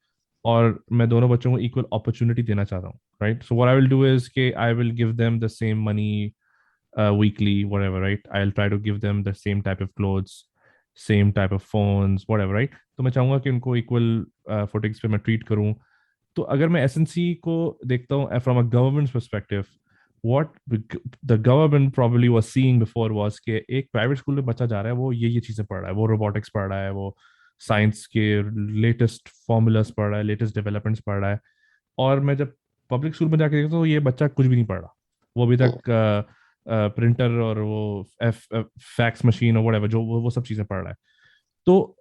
और मैं दोनों बच्चों को इक्वल अपॉर्चुनिटी देना चाहता हूँ, right. So what I will do is कि I will give them the same money weekly, whatever, right? I'll try to give them the same type of clothes, same type of phones whatever, right? तो मैं चाहूंगा कि उनको equal footings पे मैं treat करूं। तो अगर मैं एसएनसी को देखता हूँ from a government perspective, what the government probably was seeing before was कि एक प्राइवेट स्कूल में बच्चा जा रहा है, वो ये चीज़ें पढ़ रहा है, वो रोबोटिक्स पढ़ रहा है, वो साइंस के लेटेस्ट फॉर्मूलाज पढ़ रहा है, लेटेस्ट डेवलपमेंट्स पढ़ रहा है। और मैं जब पब्लिक स्कूल में जाके देखता हूँ, ये बच्चा कुछ भी नहीं पढ़ रहा। वो अभी तक प्रिंटर और वो फैक्स मशीन और whatever, जो वो सब चीज़ें पढ़ रहा है। तो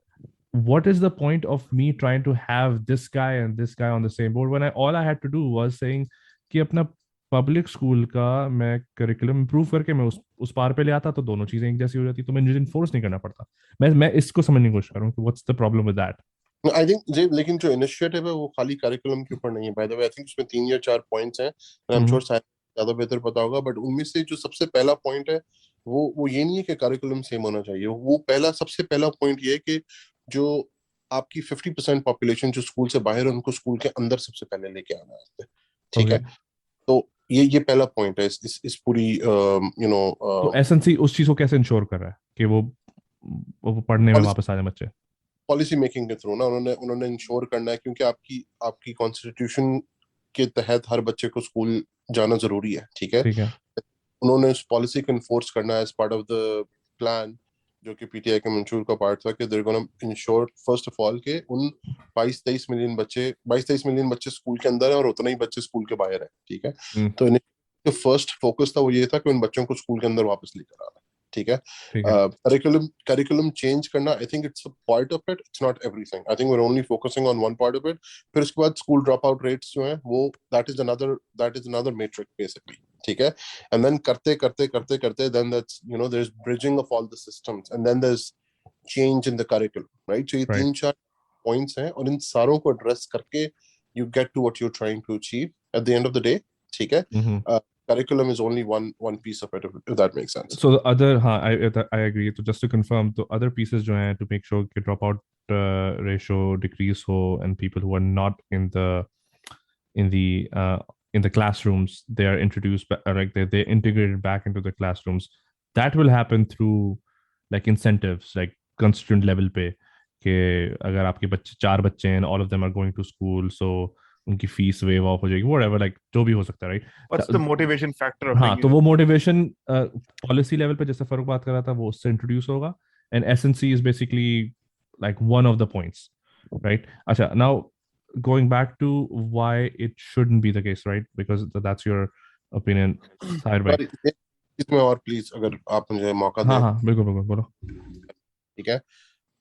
what is the point of me trying to have this guy and this guy on the same board when all I had to do was saying कि अपना पब्लिक स्कूल का मैं करिकुलम इंप्रूव करके मैं उस पार पे ले आता, तो दोनों चीजें एक जैसी हो जाती, तो मैं मुझे इन्फोर्स नहीं करना पड़ता। मैं इसको समझने की कोशिश करूँ कि what's the problem with that. I think जी, लेकिन जो इनिशिएटिव है वो खाली करिकुलम के ऊपर नहीं है। By the way I think उसमें 3 या 4 पॉइंट्स हैं, आई एम श्योर शायद ज्यादा बेहतर पता होगा, बट उनमें से जो सबसे पहला पॉइंट है वो ये नहीं है कि करिकुलम सेम होना चाहिए। वो सबसे पहला पॉइंट ये है कि जो आपकी 50% पॉपुलेशन जो स्कूल से बाहर है, उनको स्कूल के अंदर सबसे पहले लेके आना है, ठीक है? तो ये पहला पॉइंट है इस पूरी तो एसएनसी उस चीज को कैसे इंश्योर कर रहा है कि वो पढ़ने में वापस आ जाए बच्चे? पॉलिसी मेकिंग के थ्रू ना उन्होंने इंश्योर करना है, क्योंकि आपकी कॉन्स्टिट्यूशन के तहत हर बच्चे को स्कूल जाना जरूरी है, ठीक है? ठीक है। उन्होंने उस पॉलिसी को इन्फोर्स करना है as part of the plan, जो कि पीटीआई के मंशूर का पार्ट था, कि there gonna ensure first of all के उन 22-23 मिलियन बच्चे स्कूल के अंदर है और उतना ही बच्चे स्कूल के बाहर है, ठीक है? तो जो फर्स्ट फोकस था वो ये था कि उन बच्चों को स्कूल के अंदर वापस लेकर आना, ठीक है? करिकुलम चेंज करना, I think it's a part of it, it's not everything. I think we are only focusing on one part of it. फिर उसके बाद स्कूल ड्रॉप आउट रेट्स जो हैं वो that is another metric basically, ठीक है? And then करते then that's there's bridging of all the systems and then there's change in the curriculum, right? So ये 3-4 points हैं और इन सारों को address करके you get to what you're trying to achieve at the end of the day, ठीक है? Curriculum is only one piece of it, if that makes sense. So the other, I agree. So just to confirm, the other pieces जो हैं to make sure कि dropout ratio decrease हो and people who are not in the classrooms, they are introduced like they're integrated back into the classrooms. That will happen through like incentives, like constituent level पे, कि अगर आपके बच्चे 4 बच्चे हैं and all of them are going to school, so उनकी fees wave of हो जाएगी, व्हाटएवर, लाइक जो भी हो सकता है, right? What's the motivation factor? हाँ, तो वो मोटिवेशन पॉलिसी लेवल पे, जैसे फरूक बात कर रहा था, वो उससे इंट्रोड्यूस होगा, and SNC is basically like one of the points, right? अच्छा, now going back to why it shouldn't be the case, right? Because that's your opinion, Sahir bhai. इसमें और प्लीज अगर आप मुझे मौका दें। हाँ, बिल्कुल बोलो। ठीक है,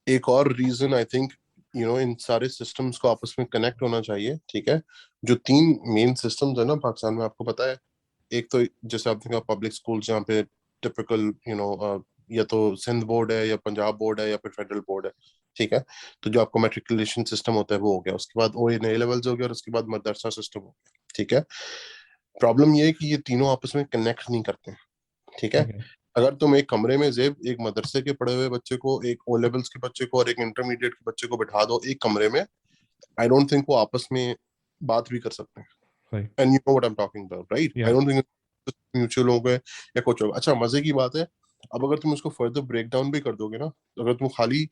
एक और रीजन आई थिंक इन सारे सिस्टम्स को आपस में कनेक्ट होना चाहिए, ठीक है? जो 3 मेन सिस्टम्स है ना पाकिस्तान में, आपको पता है, एक तो जैसे आपने कहा पब्लिक स्कूल, जहाँ पे टिपिकल या तो सिंध बोर्ड है या पंजाब बोर्ड है या फिर फेडरल बोर्ड है, ठीक है? तो जो आपको मैट्रिकुलेशन सिस्टम होता है वो हो गया, उसके बाद OA लेवल्स हो गया और उसके बाद मदरसा सिस्टम हो गया, ठीक है? प्रॉब्लम ये है कि ये तीनों आपस में कनेक्ट नहीं करते, ठीक है? अगर तुम एक कमरे में जेब एक मदरसे के पढ़े हुए बच्चे को, एक O लेवल्स के बच्चे को और एक इंटरमीडिएट के बच्चे को बिठा दो एक कमरे में, आई डोंट थिंक वो आपस में बात भी कर सकते हैं। And you know what I am talking about, right? I don't think mutual हो गए या कुछ होगा। अच्छा, मजे की बात है, अब अगर तुम उसको फर्दर ब्रेक डाउन भी कर दोगे ना, तो अगर तुम खाली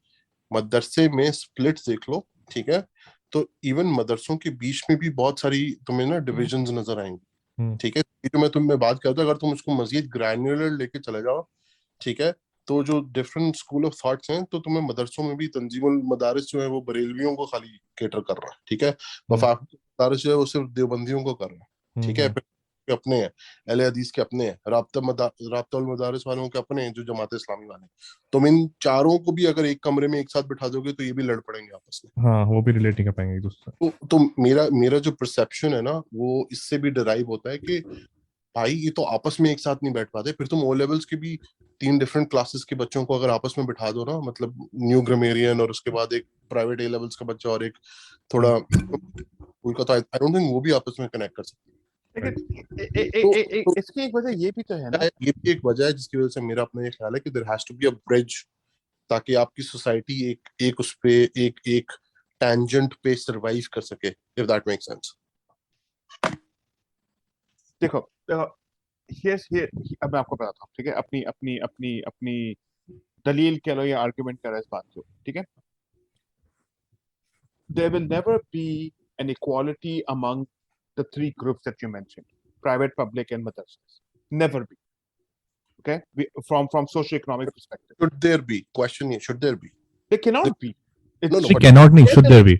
मदरसे में स्प्लिट देख लो, ठीक है, तो इवन मदरसों के बीच में भी बहुत सारी तुम्हें ना डिविजन्स नजर आएंगी, ठीक है? तो मैं तुम्हें बात करता हूँ, अगर तुम उसको मजीद ग्रैन्युलर लेके चले जाओ, ठीक है, तो जो डिफरेंट स्कूल ऑफ थॉट्स हैं, तो तुम्हें मदरसों में भी तंजीमुल मदारिस जो है वो बरेलवियों को खाली केटर कर रहा है, ठीक है? वफाकी मदारिस जो है वो सिर्फ देवबंदियों को कर रहा है, ठीक है? अपने हैं, अहले हदीस के अपने हैं, राब्ता मदारिस वालों के अपने हैं, जो जमात इस्लामी वाले। तुम इन चारों को भी अगर एक कमरे में एक साथ बिठा दोगे तो ये भी लड़ पड़ेंगे आपस में। हाँ, वो भी रिलेट नहीं कर पाएंगे एक दूसरे से। तो मेरा जो परसेप्शन है ना, वो इससे भी डिराइव होता है कि भाई ये तो आपस में एक साथ नहीं बैठ पाते। फिर तुम O लेवल्स के भी 3 डिफरेंट क्लासेस के बच्चों को अगर आपस में बिठा दो ना, मतलब न्यू ग्रामेरियन और उसके बाद एक प्राइवेट A लेवल्स का बच्चा और एक थोड़ा उनका, तो आई डोंट थिंक वो भी आपस में कनेक्ट कर सकते हैं। इसकी एक वजह ये भी तो है ना, ये भी एक वजह है जिसकी वजह से मेरा अपना ये ख्याल है कि there has to be a bridge, ताकि आपकी सोसाइटी एक उस पे एक टेंजेंट पे सरवाइव कर सके, इफ दैट मेक्स सेंस। देखो अब मैं आपको बताता हूँ, ठीक है? अपनी अपनी अपनी अपनी दलील कह लो या आर्गुमेंट कर रहा है इस बात को, ठीक है? There will never be an equality among the three groups that you mentioned: private, public, and madrasas. Never be. Okay, from socio-economic perspective, Should there be? Question is, should there be? they cannot be. No, She but cannot नहीं, should there be?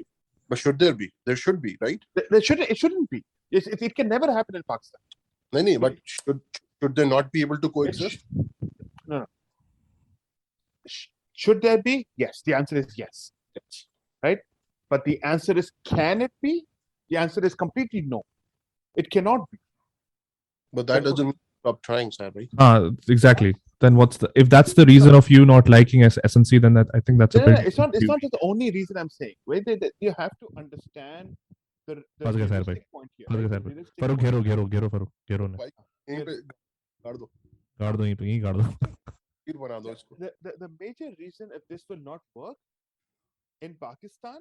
But should there be? There should be, right? There shouldn't. It shouldn't be. It can never happen in Pakistan. No, but should they not be able to coexist? No. Should there be? Yes. The answer is yes. Right. But the answer is, can it be? The answer is completely no. It cannot be. But that doesn't mean stop trying, sir, right? Exactly. Then what's if that's the reason of you not liking SNC, then that I think that's a bit. It's not just the only reason I'm saying. Wait, you have to understand the realistic point here. Farooq, घेरो Farooq ने. यहीं पे गाड़ दो यहीं गाड़ दो. फिर बना दो इसको. The major reason if this will not work in Pakistan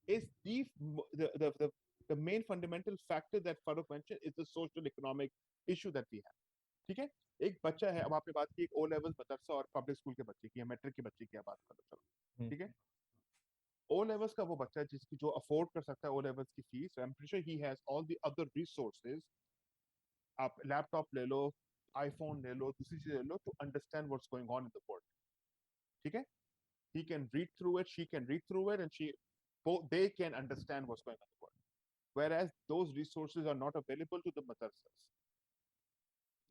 is the main fundamental factor that Farooq mentioned is the social economic issue that we have. ठीक है? एक बच्चा है, अब आपने बात की एक ओ लेवल मदरसा और पब्लिक स्कूल के बच्चे की या मैट्रिक के बच्चे की बात करो, चलो ठीक है? ओ लेवल्स का वो बच्चा है जिसकी जो अफोर्ड कर सकता है ओ लेवल्स की fees, I am pretty sure he has all the other resources. आप लैपटॉप ले लो, आईफोन ले लो, दूसरी चीज ले लो, to understand what's going on in the world. ठीक है? He can read through it, she can read through it, and they can understand what's going on in the world. Whereas those resources are not available to the madrasas.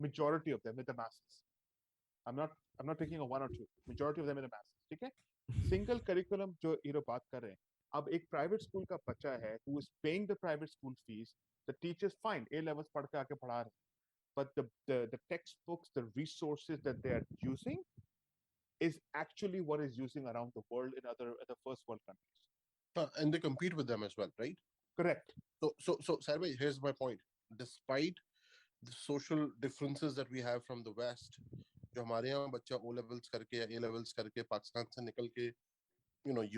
Majority of them, with the masses. I'm not picking a one or two. Majority of them in the masses. ठीक है? Single curriculum जो ये बात कर रहे हैं. अब एक private school का बच्चा है who is paying the private school fees. The teachers fine A levels पढ़ के आके पढ़ा रहे हैं. But the textbooks, the resources that they are using is actually what is using around the world in other first world countries. And they compete with them as well, right? Correct. So Sarvai, here's my point. Despite the social differences that we have from the West, जो हमारे यहाँ बच्चा O levels करके या A levels करके पाकिस्तान से निकल के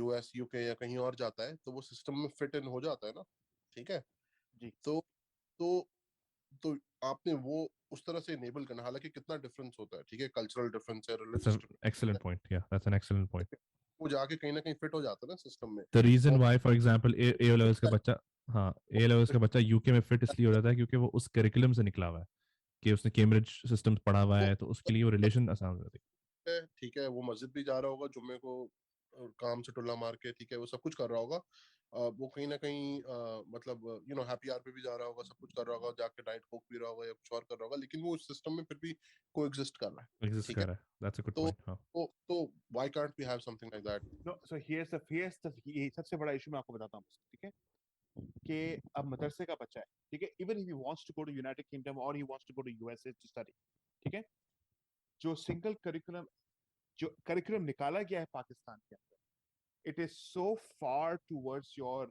US UK या कहीं और जाता है, तो वो सिस्टम में फिट इन हो जाता है ना, ठीक है? जी. तो आपने वो उस तरह से इनेबल करना, हालांकि कितना डिफरेंस होता है, ठीक है? कल्चरल डिफरेंस है, religious. Excellent point. Yeah, that's an excellent point. वो जाके कहीं ना कहीं फिट हो जाता है ना सिस्टम में. The reason why, for example, A levels का बच्चा, हाँ, A levels का बच्चा UK में फिट इसलिए हो जाता है क्योंकि वो उस करिकुलम से निकला हुआ है कि उसने कैम्ब्रिज सिस्टम्स पढ़ा हुआ है, तो उसके लिए वो रिलेशन आसान हो जाती है. ठीक है, वो मस्जिद भी जा रहा होगा जुम्मे को, काम से टुल्ला मार के, ठीक है, वो सब कुछ कर रहा होगा. वो कहीं ना कहीं मतलब हैप्पी आवर पे भी जा रहा होगा, सब कुछ कर रहा होगा, जाके डाइट कोक पी रहा होगा या कुछ और कर रहा होगा, लेकिन वो उस सिस्टम में फिर भी कोएग्जिस्ट कर रहा है. एग्जिस्ट कर रहा है. That's a good point. हां, तो why can't we have something like that? No, so here's the सबसे बड़ा इशू मैं आपको बताता हूं, ठीक है? कि अब मदरसे का बच्चा है, ठीक है, even if he wants to go to United Kingdom और he wants to go to USA to study, ठीक है, जो सिंगल करिकुलम निकाला गया है पाकिस्तान के अंदर, it is so far towards your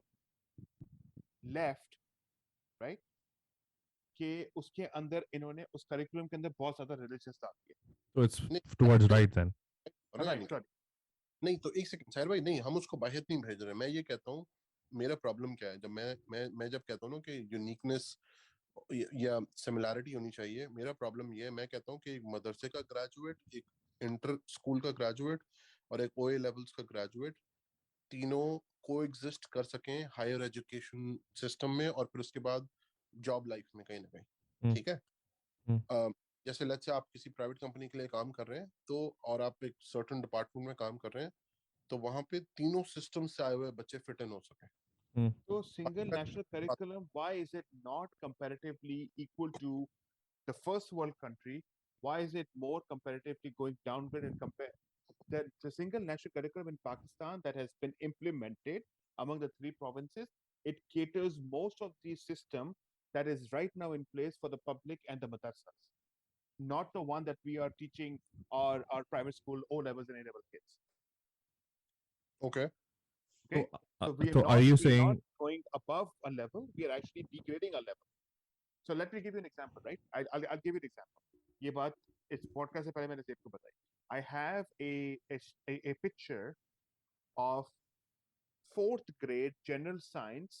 left, right, कि उसके अंदर इन्होंने उस करिकुलम के अंदर बहुत ज्यादा रिलीजियस डाल दिया. so it's towards right then. नहीं, तो एक सेकंड साहिर भाई, नहीं, हम उसको बाहर नहीं भेज रहे. मैं ये कहता हूँ, मेरा प्रॉब्लम क्या है, जब मैं जब कहता हूँ ना कि यूनिकनेस या सिमिलैरिटी होनी चाहिए, मेरा प्रॉब्लम ये है, मैं कहता हूँ कि एक मदरसे का ग्रेजुएट, एक इंटर स्कूल का ग्रेजुएट और एक ओए लेवल्स का ग्रेजुएट, तीनों कोएग्जिस्ट कर सकें हायर एजुकेशन सिस्टम में और फिर उसके बाद जॉब लाइफ में कहीं ना कहीं. ठीक है? जैसे लेट्स से आप किसी प्राइवेट कंपनी के लिए काम कर रहे हैं, तो और आप एक सर्टेन डिपार्टमेंट में काम कर रहे हैं, तो वहां पे तीनों सिस्टम से आए हुए बच्चे फिट इन हो सके. So single national curriculum, why is it not comparatively equal to the first world country? Why is it more comparatively going downward and compare the single national curriculum in Pakistan that has been implemented among the three provinces? It caters most of the system that is right now in place for the public and the madrasas, not the one that we are teaching our private school O levels and A level kids. Okay. Okay. So are you saying not going above a level? We are actually degrading a level. So let me give you an example, right? I'll give you an example. ये बात इस podcast से पहले मैंने आपको बताई. I have a picture of 4th grade general science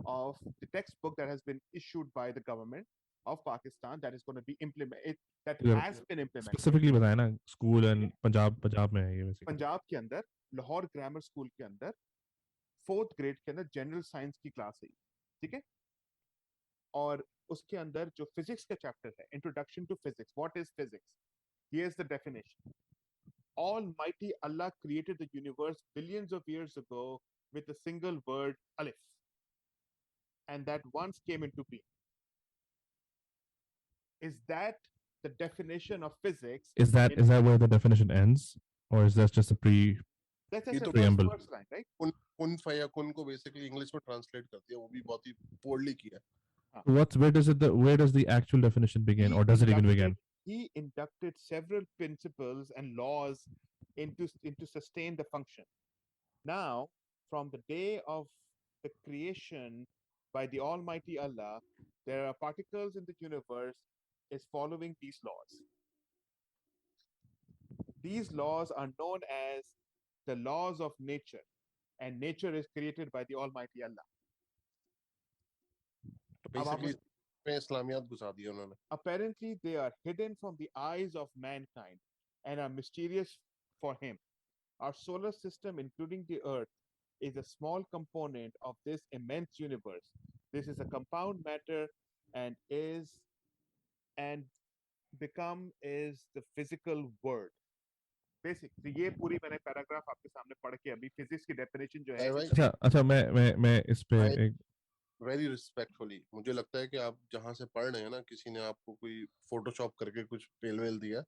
of the textbook that has been issued by the government of Pakistan that is going to be implemented, that Yeah. has been implemented. Specifically बताया ना, school and Punjab में है ये वैसे। पंजाब के अंदर Lahore grammar school के अंदर 4th ग्रेड के अंदर जनरल साइंस की क्लास है, ठीक है, और उसके अंदर जो फिजिक्स का चैप्टर है, introduction to physics, what is physics, here is the definition. Almighty Allah created the universe billions of years ago with a single word, alif, and that once came into being. Is that the definition of physics? Is that where the definition ends, or is that just a That's ये just तो a preamble. first line, right? कुन फया कुन को basically English में translate कर दिया, वो भी बहुत ही पोरली किया। where does the actual definition begin, or does it even begin? He inducted several principles and laws into sustain the function. Now, from the day of the creation by the Almighty Allah, there are particles in the universe is following these laws. These laws are known as the laws of nature, and nature is created by the Almighty Allah. तो basically में इस्लामियात घुसा दिया उन्होंने। Apparently, they are hidden from the eyes of mankind and are mysterious for him. Our solar system, including the Earth, is a small component of this immense universe. This is a compound matter and become is the physical world. Basic. तो ये पूरी मैंने paragraph आपके सामने पढ़ के अभी physics की डेफिनेशन जो है। अच्छा मैं इस पे एक वेरी रिस्पेक्टफुली, मुझे लगता है कि आप जहां से पढ़ रहे हैं ना, किसी ने आपको कोई फोटोशॉप करके कुछ पेल वेल दिया।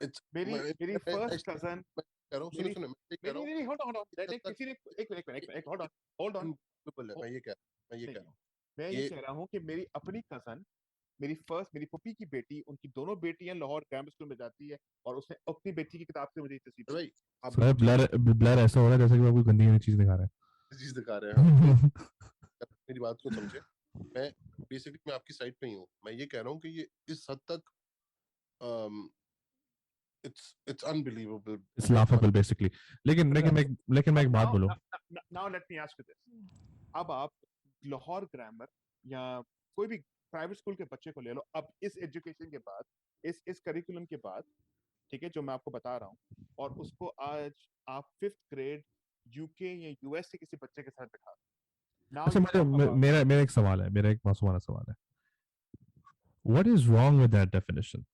इट्स मेरी फर्स्ट कजन कह रहा हूं, सुनो नहीं होल्ड ऑन किसी ने एक होल्ड ऑन मैं ये कह रहा हूं कि मेरी अपनी कजन, मेरी पुप्पी की बेटी, उनकी दोनों बेटियां लाहौर ग्रामर स्कूल में जाती है, और उसने अपनी बेटी की किताब से मुझे तस्वीर भाई आप ब्लर ऐसा हो रहा है जैसे कि वो कोई गंदी चीज दिखा रहा है। मेरी बात को समझे, मैं बेसिकली मैं आपकी साइड पे ही हूँ। मैं ये कह रहा हूँ कि ये इस हद तक it's unbelievable, it's laughable basically। लेकिन मैं एक बात बोलूं। Now let me ask you this। अब आप लाहौर ग्रामर या कोई भी प्राइवेट स्कूल के बच्चे को ले लो, अब इस एजुकेशन के बाद, इस करिकुलम के बाद, ठीक है, जो मैं आपको बता रहा हूँ, और उसको आज आप 5th ग्रेड यूके या यूएस के किसी बच्चे के साथ बिठा दो। अच्छा, मेरा एक सवाल है, मेरा एक मासूमाना सवाल है। What is wrong with that definition?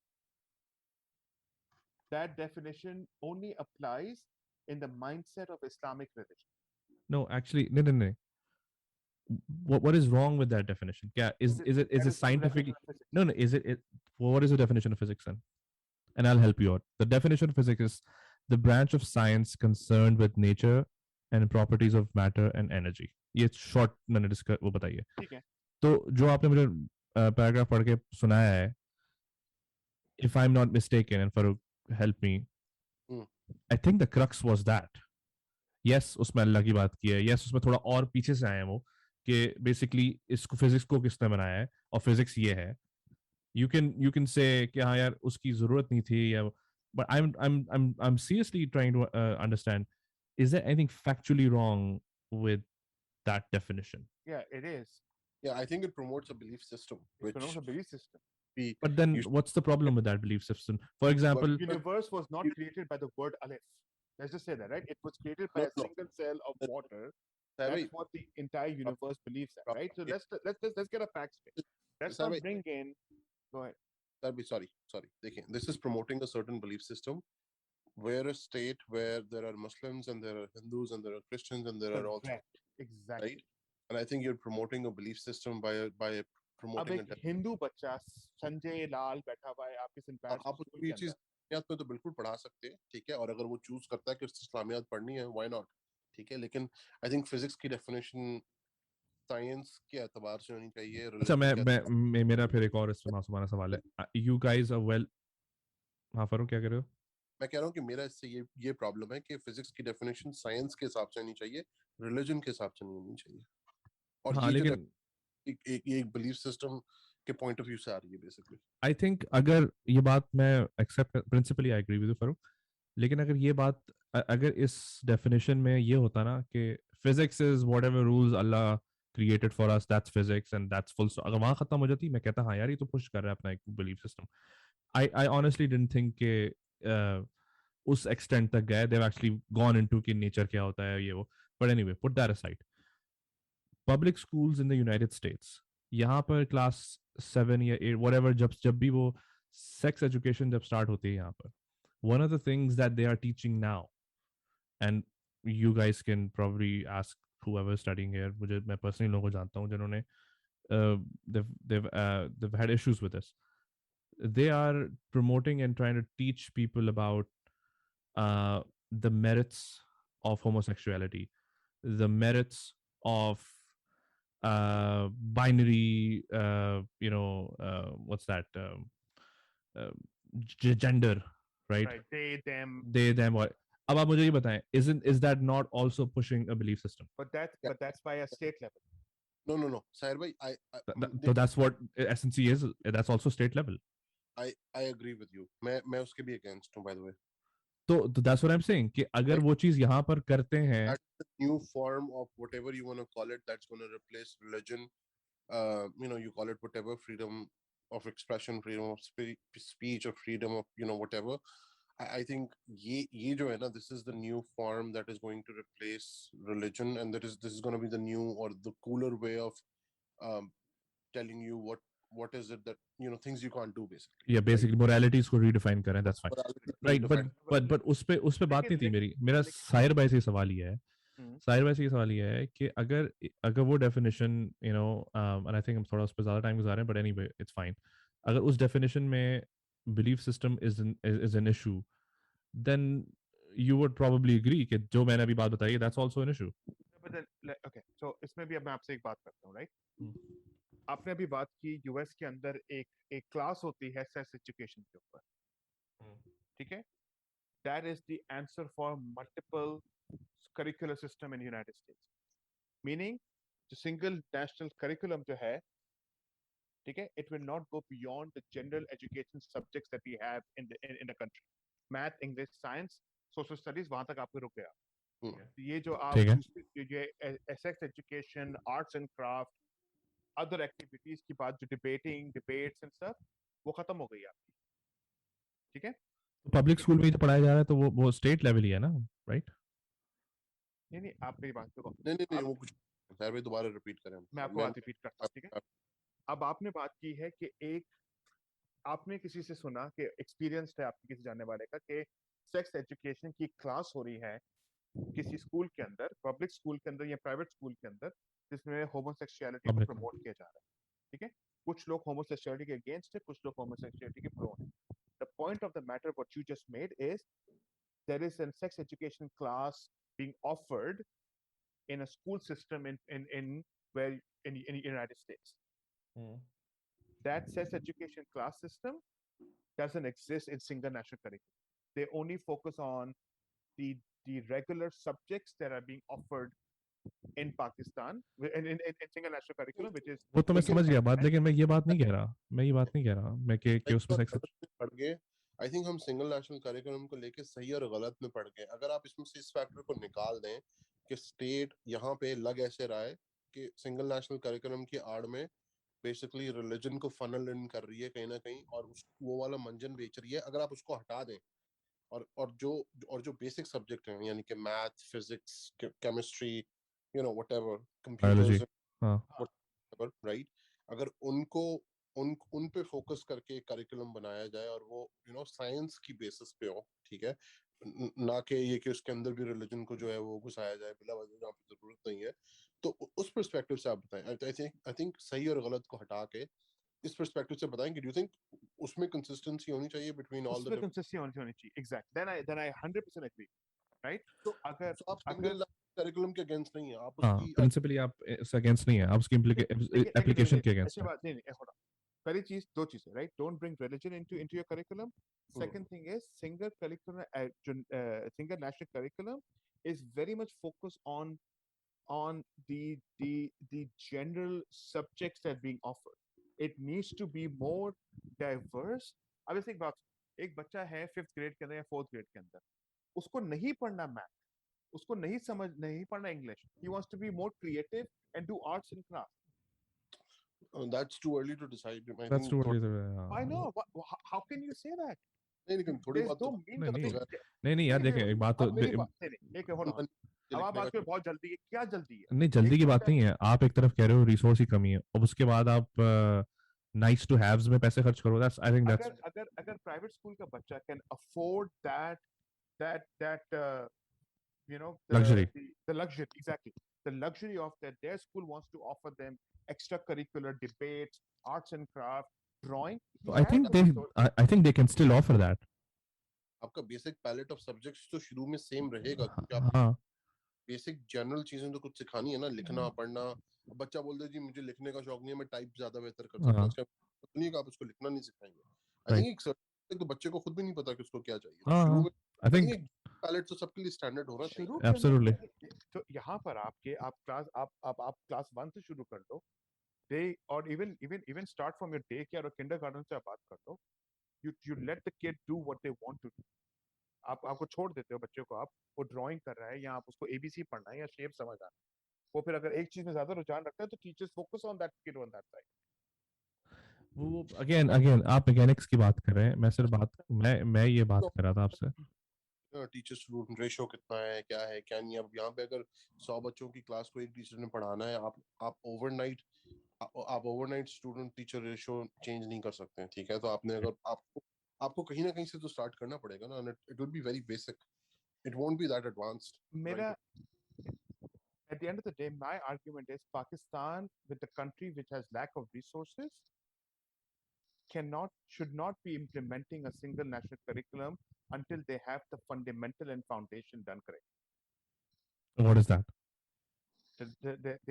That definition only applies in the mindset of Islamic religion. No, actually, no. What is wrong with that definition? Yeah, is it scientific? No. Is it? What is the definition of physics then? And I'll help you out. The definition of physics is the branch of science concerned with nature and properties of matter and energy. ये short मैंने discuss वो बताइए। ठीक है। तो जो आपने मुझे पैराग्राफ पढ़ के सुनाया है, if I'm not mistaken, and Farooq help me, I think the crux was that. Yes, उसमें अल्लाह की बात की है। Yes, उसमें थोड़ा और पीछे से आए हैं वो कि बेसिकली इसको फिजिक्स को किसने बनाया है और फिजिक्स ये है। You can say कि हाँ यार उसकी जरूरत नहीं थी या, but I'm seriously trying to understand, is there anything factually wrong with that definition? Yeah, it is. Yeah, I think it promotes a belief system. It promotes a belief system. But then what's the problem with that belief system? For example, the universe was not created by the word Aleph. Let's just say that, right? It was created by a single cell of water. That's what the entire universe believes in, right? So let's get a fact straight. Let's not bring in. Go ahead. Sorry. देखिए, this is promoting a certain belief system where a state where there are Muslims and there are Hindus and there are Christians and there are all exactly, right? And I think you're promoting a belief system by promoting अब एक हिंदू बच्चा संजय लाल बैठा हुआ है आपके सिंपैथ, आप उसको ये चीज इस्लामियात में तो बिल्कुल पढ़ा सकते हैं, ठीक है, और अगर वो चूज करता है कि उससे इस्लामियात पढ़नी है, व्हाई नॉट, ठीक है, लेकिन आई थिंक फिजिक्स की डेफिनेशन साइंस के एतबार से होनी चाहिए। अच्छा, मैं मेरा फिर एक और इसमें मासूमाना सवाल है। यू गाइस आर वेल, हाँ फरूक क्या कर रहे हो? मैं कह रहा हूँ कि मेरा इससे ये प्रॉब्लम है कि फिजिक्स की डेफिनेशन साइंस के हिसाब से होनी चाहिए, रिलीजन के हिसाब से नहीं होनी चाहिए। और हाँ, लेकिन एक बिलीफ सिस्टम के पॉइंट ऑफ व्यू से आ रही है बेसिकली। आई थिंक अगर ये बात मैं accept principally I agree with you Farooq, लेकिन अगर ये बात अगर इस डेफिनेशन में ये होता ना कि physics is whatever rules Allah created for us, that's physics and that's full stop. अगर वहां खत्म हो जाती मैं कहता हाँ यार ये तो पुश कर रहा है अपना एक belief system. I honestly didn't think के उस extent तक गए. They've actually gone into कि nature क्या होता है ये वो. But anyway, put that aside. Public schools in the United States, यहाँ पर class 7 या 8 whatever जब भी वो sex education जब start होती है यहाँ पर, one of the things that they are teaching now, and you guys can probably ask whoever is studying here, मुझे मैं personally लोगों को जानता हूँ जिन्होंने they've had issues with this. They are promoting and trying to teach people about the merits of homosexuality, the merits of binary, what's that? Gender, right? Right. They, them. What? अब आप मुझे ये बताएं, is that not also pushing a belief system? But that's by a state level. No. Sahir bhai, So that's what SNC is. That's also state level. I agree with you. मैं उसके भी against हूँ, by the way. तो that's what I'm saying कि अगर वो चीज यहाँ पर करते हैं, that's the new form of whatever you want to call it, that's going to replace religion. You call it whatever, freedom of expression, freedom of speech, or freedom of whatever. I think ये जो है ना, this is the new form that is going to replace religion, and this is going to be the new or the cooler way of telling you what is it that things you can't do, basically. Yeah, basically moralities को redefine करें, that's fine. Right, but उस पे बात नहीं थी मेरा साहिर भाई से सवाल ये है, साहिर भाई से ये सवाल ये है कि अगर वो definition, and I think हम थोड़ा उस पे ज़्यादा टाइम गुजार रहे हैं, but anyway it's fine. अगर उस definition में belief system is an issue, then you would probably agree कि जो मैंने अभी बात बताई, that's also an issue. But then, okay, so इसमें भी अब मैं आपसे एक बात करता हूँ, right? आपने अभी बात की यूएस के अंदर एक क्लास होती है सेक्स एजुकेशन के ऊपर, ठीक है? That is the answer for multiple curricular system in United States. Meaning, the single national curriculum जो है, ठीक है? It will not go beyond the general education subjects that we have in the country. Math, English, science, social studies, वहां तक आपको रुक गया. ये जो आप ये sex education, arts and craft, other activities की बात, जो debates and stuff, वो खत्म हो गई आपकी, ठीक है? पब्लिक स्कूल में ही तो पढ़ाया जा रहा है, तो वो स्टेट लेवल ही है ना, राइट? नहीं आप मेरी बात करो. नहीं वो कुछ सर भाई दोबारा रिपीट करें. मैं आपको बात रिपीट करता हूँ, ठीक है? अब आपने बात की है कि आपने किसी से सुना कि एक्सपीरियंस है आपके किसी जानने वाले का कि सेक्स एजुकेशन की क्लास हो रही है किसी स्कूल के अंदर, पब्लिक स्कूल के अंदर या प्राइवेट स्कूल के अंदर, जिसमें होमोसेक्सुअलिटी को प्रमोट किया जा रहा है, ठीक है? कुछ लोग होमोसेक्सुअलिटी के अगेंस्ट है, कुछ लोग होमोसेक्सुअलिटी के प्रो हैं. The point of the matter what you just made is there is a sex education class being offered in a school system in United States. That sex education class system doesn't exist in single national curriculum. They only focus on the regular subjects that are being offered in Pakistan in single national curriculum, which is. वो तो मैं समझ गया बात, लेकिन मैं ये बात नहीं कह रहा मैं कि उसमें सेक्स पढ़ गए. आई थिंक हम सिंगल नेशनल करिकुलम को लेके सही और गलत में पढ़ गए. अगर आप इसमें से इस फैक्टर को निकाल दें कि स्टेट यहाँ पे लग ऐसे रहा है कि सिंगल नेशनल करिकुलम की आड़ में बेसिकली रिलीजन को फनल इन कर रही है कहीं ना कहीं, और वो वाला मंजन बेच रही है, अगर आप उसको हटा दें और जो बेसिक सब्जेक्ट हैं, यानी कि math, physics, chemistry, whatever, computers, whatever, right, अगर उन पे फोकस करके करिकुलम बनाया जाए और वो साइंस की बेसिस पे हो, ठीक है, ना कि ये कि उसके अंदर भी रिलीजन को जो है वो घुसाया जाए बिला वजह जहाँ पे जरूरत नहीं है, तो उस पर्सपेक्टिव से आप बताएं. आई थिंक सही और गलत को हटा के इस पर्सपेक्टिव से बताएं कि डू यू थिंक उसमें कंसिस्टेंसी होनी चाहिए बिटवीन ऑल द कंसिस्टेंसी होनी चाहिए. Exact. Then I 100% agree, right? तो अगर आप सिंगल करिकुलम के अगेंस्ट नहीं है, आप उसकी प्रिंसिपली आप इसके अगेंस्ट नहीं है, आप उसकी एप्लीकेशन के अगेंस्ट है. नहीं, पहली चीज, दो चीजें, right? Don't bring religion into your curriculum. Second thing is single national curriculum is very much focused on the general subjects that are being offered. It needs to be more diverse. अब ऐसे एक बच्चा है 5th grade के अंदर या 4th grade के अंदर, उसको नहीं पढ़ना मैथ, उसको नहीं पढ़ना English. He wants to be more creative and do arts and crafts. That's too early to decide. I That's think too early to, I know. How can you say that? नहीं लेकिन थोड़ी There's बात no तो means of नहीं saying- नहीं यार देखें एक बात तो अब मेरी बात नहीं, एक hold on. अब आप लिखने बात पे बहुत जल्दी है, क्या जल्दी है? नहीं जल्दी की बात नहीं है, आप एक तरफ कह रहे हो रिसोर्स की कमी है और उसके बाद आप नाइस टू हैव्स में पैसे खर्च करो, दैट्स आई थिंक दैट्स अगर प्राइवेट स्कूल का बच्चा can afford that you know the luxury, exactly, the luxury of that their school wants to offer them extracurricular debates, arts and craft, drawing. I think they can still offer that. आपका basic palette of subjects तो शुरू में same रहेगा क्योंकि आप हाँ basic general चीजें तो कुछ सिखानी है ना, लिखना पढ़ना. बच्चा बोलता है जी मुझे लिखने का शौक नहीं है, मैं टाइप ज्यादा बेहतर कर सकता हूं, इसका मतलब नहीं कि आप उसको लिखना नहीं सिखाएंगे. आई थिंक एक सर्टेन तो बच्चे को खुद भी नहीं पता कि उसको क्या चाहिए. शुरू में आई थिंक पैलेट तो सबके लिए स्टैंडर्ड होना चाहिए. एब्सोल्युटली. तो यहाँ पर आप क्लास 1 से शुरू कर दो, डे और even start from your day care और किंडरगार्टन से आप बात कर दो. You let the kid do what they want to do. आपको छोड़ देते हो बच्चे को, आप वो ड्राइंग कर रहा है या आप उसको एबीसी पढ़ना है या शेप समझ आना, वो फिर अगर एक चीज में ज्यादा रुझान रखता है तो teachers focus on that kid on that side. वो अगेन आप मैकेनिक्स की बात कर रहे हैं, मैं सिर्फ मैं ये बात कर रहा था आपसे टीचर स्टूडेंट रेशो कितना है क्या नहीं. अब यहाँ पे अगर 100 बच्चों की क्लास को एक टीचर ने पढ़ाना है, आप overnight student teacher ratio change नहीं कर सकते हैं. ठीक है, तो आपने अगर आपको कहीं ना कहीं से तो स्टार्ट करना पड़ेगा ना. It will be very basic, it won't be that advanced. मेरा at the end of the day my argument is Pakistan, with the country which has lack of resources, should not be implementing a single national curriculum until they have the fundamental and foundation done correct. What is that?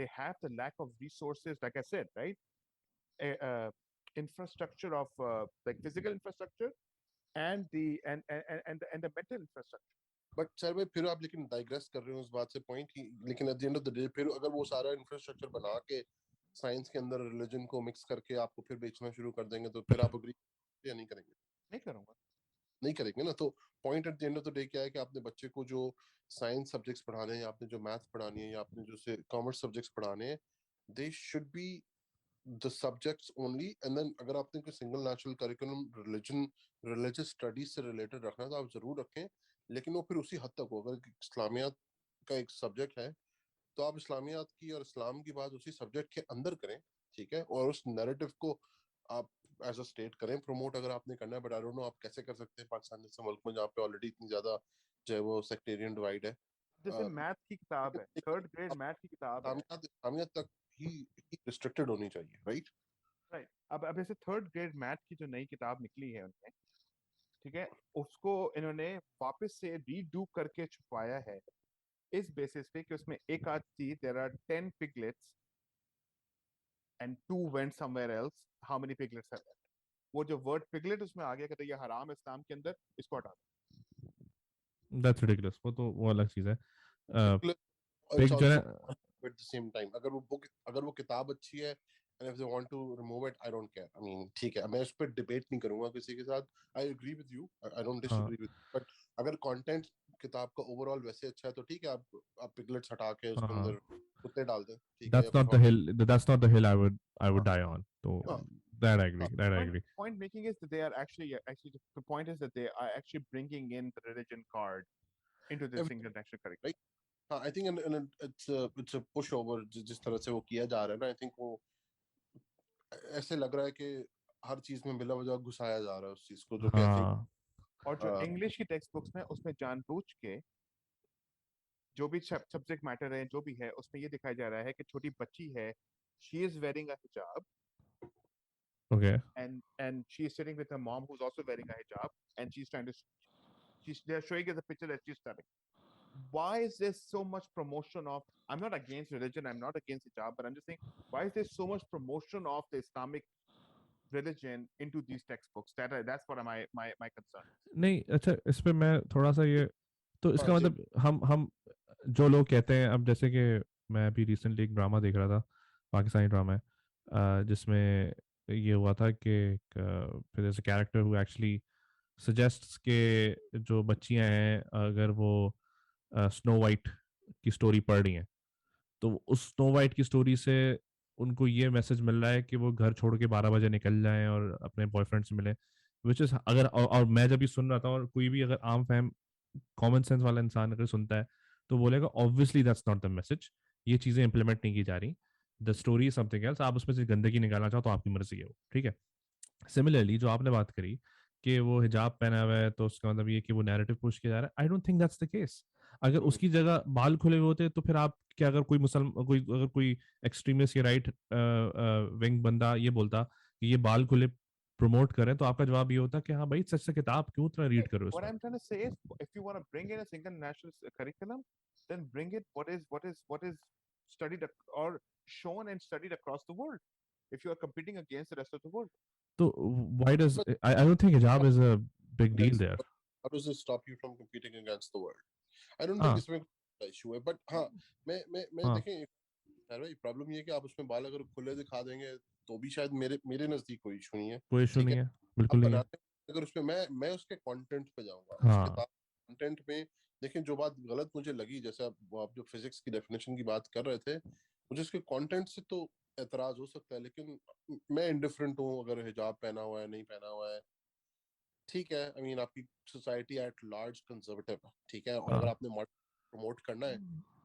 They have the lack of resources, like I said, right? Infrastructure of like physical infrastructure and the mental infrastructure. But sir भाई फिर आप लेकिन digress कर रहे हो उस बात से पॉइंट की. लेकिन at the end of the day फिर अगर वो सारा इंफ्रास्ट्रक्चर बना के साइंस के अंदर रिलीजन को मिक्स करके आपको फिर बेचना शुरू कर देंगे तो फिर आप अग्री या नहीं करेंगे? नहीं करेंगे ना. तो point at the end of the day क्या है कि आपने बच्चे को जो साइंस सब्जेक्ट्स पढ़ाने हैं, आपने जो मैथ्स पढ़ानी है या आपने जो कॉमर्स सब्जेक्ट्स पढ़ाने हैं, they should be the subjects only. And then अगर आपने कोई single national curriculum religious studies से रिलेटेड रखना है तो आप जरूर रखें, लेकिन वो फिर उसी हद तक हो. अगर इस्लामियात का एक सब्जेक्ट है तो आप इस्लामियात की और इस्लाम की बात उसी सब्जेक्ट के अंदर करें. ठीक है, और उस नैरेटिव को आप एज अ स्टेट करें प्रमोट अगर आपने करना है. बट आई डोंट नो आप कैसे कर सकते हैं पाकिस्तान जैसे मुल्क में जहाँ पे ऑलरेडी इतनी ज्यादा जो है वो सेक्टेरियन डिवाइड है. जैसे मैथ की किताब है, थर्ड ग्रेड मैथ की किताब है, इस्लामियात तक ही रिस्ट्रिक्टेड होनी चाहिए. राइट. अब ऐसे थर्ड ग्रेड मैथ की जो नई किताब निकली है उनमें, ठीक है, उसको इन्होंने वापस से रीडू करके छुपाया है इस बेसिस पे कि उसमें एक आध चीज, there are 10 piglets and 2 went somewhere else, how many piglets are left? वो जो वर्ड पिगलेट उसमें आ गया, कहते ये हराम है इस्लाम के अंदर, इसको हटा दो. That's ridiculous. वो अलग चीज है. पिग जो है at the same time अगर वो किताब अच्छी है and if they want to remove it, I don't care. I mean, ठीक है, मैं उस पर डिबेट नहीं करूंगा किसी के साथ. I agree with you. I don't disagree with you. But अगर कंटेंट किताब का ओवरऑल वैसे अच्छा है तो ठीक है, आप पिगलेट्स हटा के उसके अंदर कुत्ते डाल दें. ठीक है, that's not the hill I would die on. So that I agree. Point making is that they are actually the point is that they are actually bringing in the religion card into the single national curriculum. Right? I think it's a pushover जिस तरह से वो किया जा रहा है ना. I think वो ऐसे लग रहा है कि हर चीज में बिला वजह घुसाया जा रहा है उस चीज को, जो कहते और जो इंग्लिश की टेक्स्ट बुक्स में उसमें जानबूझ के जो भी सब्जेक्ट मैटर है जो भी है उसमें ये दिखाया जा रहा है कि छोटी बच्ची है, शी इज वेयरिंग अ हिजाब, okay, and she is sitting with her mom who's also wearing a hijab, and they're showing us a picture that she's studying. Why is there so much promotion of, I'm not against religion, I'm not against hijab, but I'm just saying, why is there so much promotion of the Islamic religion into these textbooks? That's what my concern is. नहीं अच्छा, इस पे मैं थोड़ा सा ये तो इसका मतलब हम जो लोग कहते हैं, अब जैसे कि मैं अभी रिसेंटली एक ड्रामा देख रहा था, पाकिस्तानी ड्रामा है, जिसमें ये हुआ था कि फिर जैसे कैरेक्टर हु एक्चुअली सजेस्ट्स के जो बच्चियां हैं अगर वो स्नो वाइट की स्टोरी पढ़ रही हैं तो उस स्नो वाइट की स्टोरी से उनको ये मैसेज मिल रहा है कि वो घर छोड़ के 12 बजे निकल जाएं और अपने बॉयफ्रेंड से मिले, विच इज अगर और मैं जब भी सुन रहा था, और कोई भी अगर आम फैम कॉमन सेंस वाला इंसान अगर सुनता है तो बोलेगा obviously that's not the message, ये चीजें इंप्लीमेंट नहीं की जा रही, the story is something else, आप उसमें से गंदगी निकालना चाहो तो आपकी मर्जी है वो, ठीक है। सिमिलरली जो आपने बात करी कि वो हिजाब पहना हुआ है तो उसका मतलब ये कि वो नैरेटिव पुश किया जा रहा है, आई don't think that's the case. अगर उसकी जगह बाल खुले हुए होते तो फिर आप क्या, अगर कोई मुसलमान, कोई अगर कोई एक्सट्रीमिस्ट या राइट विंग बंदा ये बोलता कि ये बाल खुले प्रमोट करें, तो आपका जवाब ये होता कि हाँ भाई सच से किताब क्यों इतना रीड करो What इसमें। I'm trying to say is, if you want to bring in a single national curriculum, then bring it what is studied or shown and studied across the world. If you are competing against the rest of the world, तो why does I don't think hijab is a big deal there. How does this stop you from competing against the world? I don't think हाँ इसमें issue है, but हाँ मैं हाँ देखें यार भाई, प्रॉब्लम ये है कि आप उसमें बाल अगर खुले दिखा देंगे तो भी शायद मेरे मेरे नजदीक कोई इशू नहीं है, कोई इशू ठीक नहीं है। है, अब बिल्कुल नहीं है। बनाते अगर उसमें मैं उसके कंटेंट पे जाऊंगा, उस हाँ किताब कंटेंट में देखें, जो बात गलत मुझे लगी, जैसे आप जो फिजिक्स की डेफिनेशन की बात कर रहे थे, मुझे उसके कंटेंट से तो एतराज हो सकता है, लेकिन मैं इंडिफरेंट हूँ अगर हिजाब पहना हुआ है नहीं पहना हुआ है, ठीक है। आई मीन आपकी सोसाइटी एट लार्ज कंजर्वेटिव है, ठीक है, और अगर हाँ, आपने प्रमोट करना है,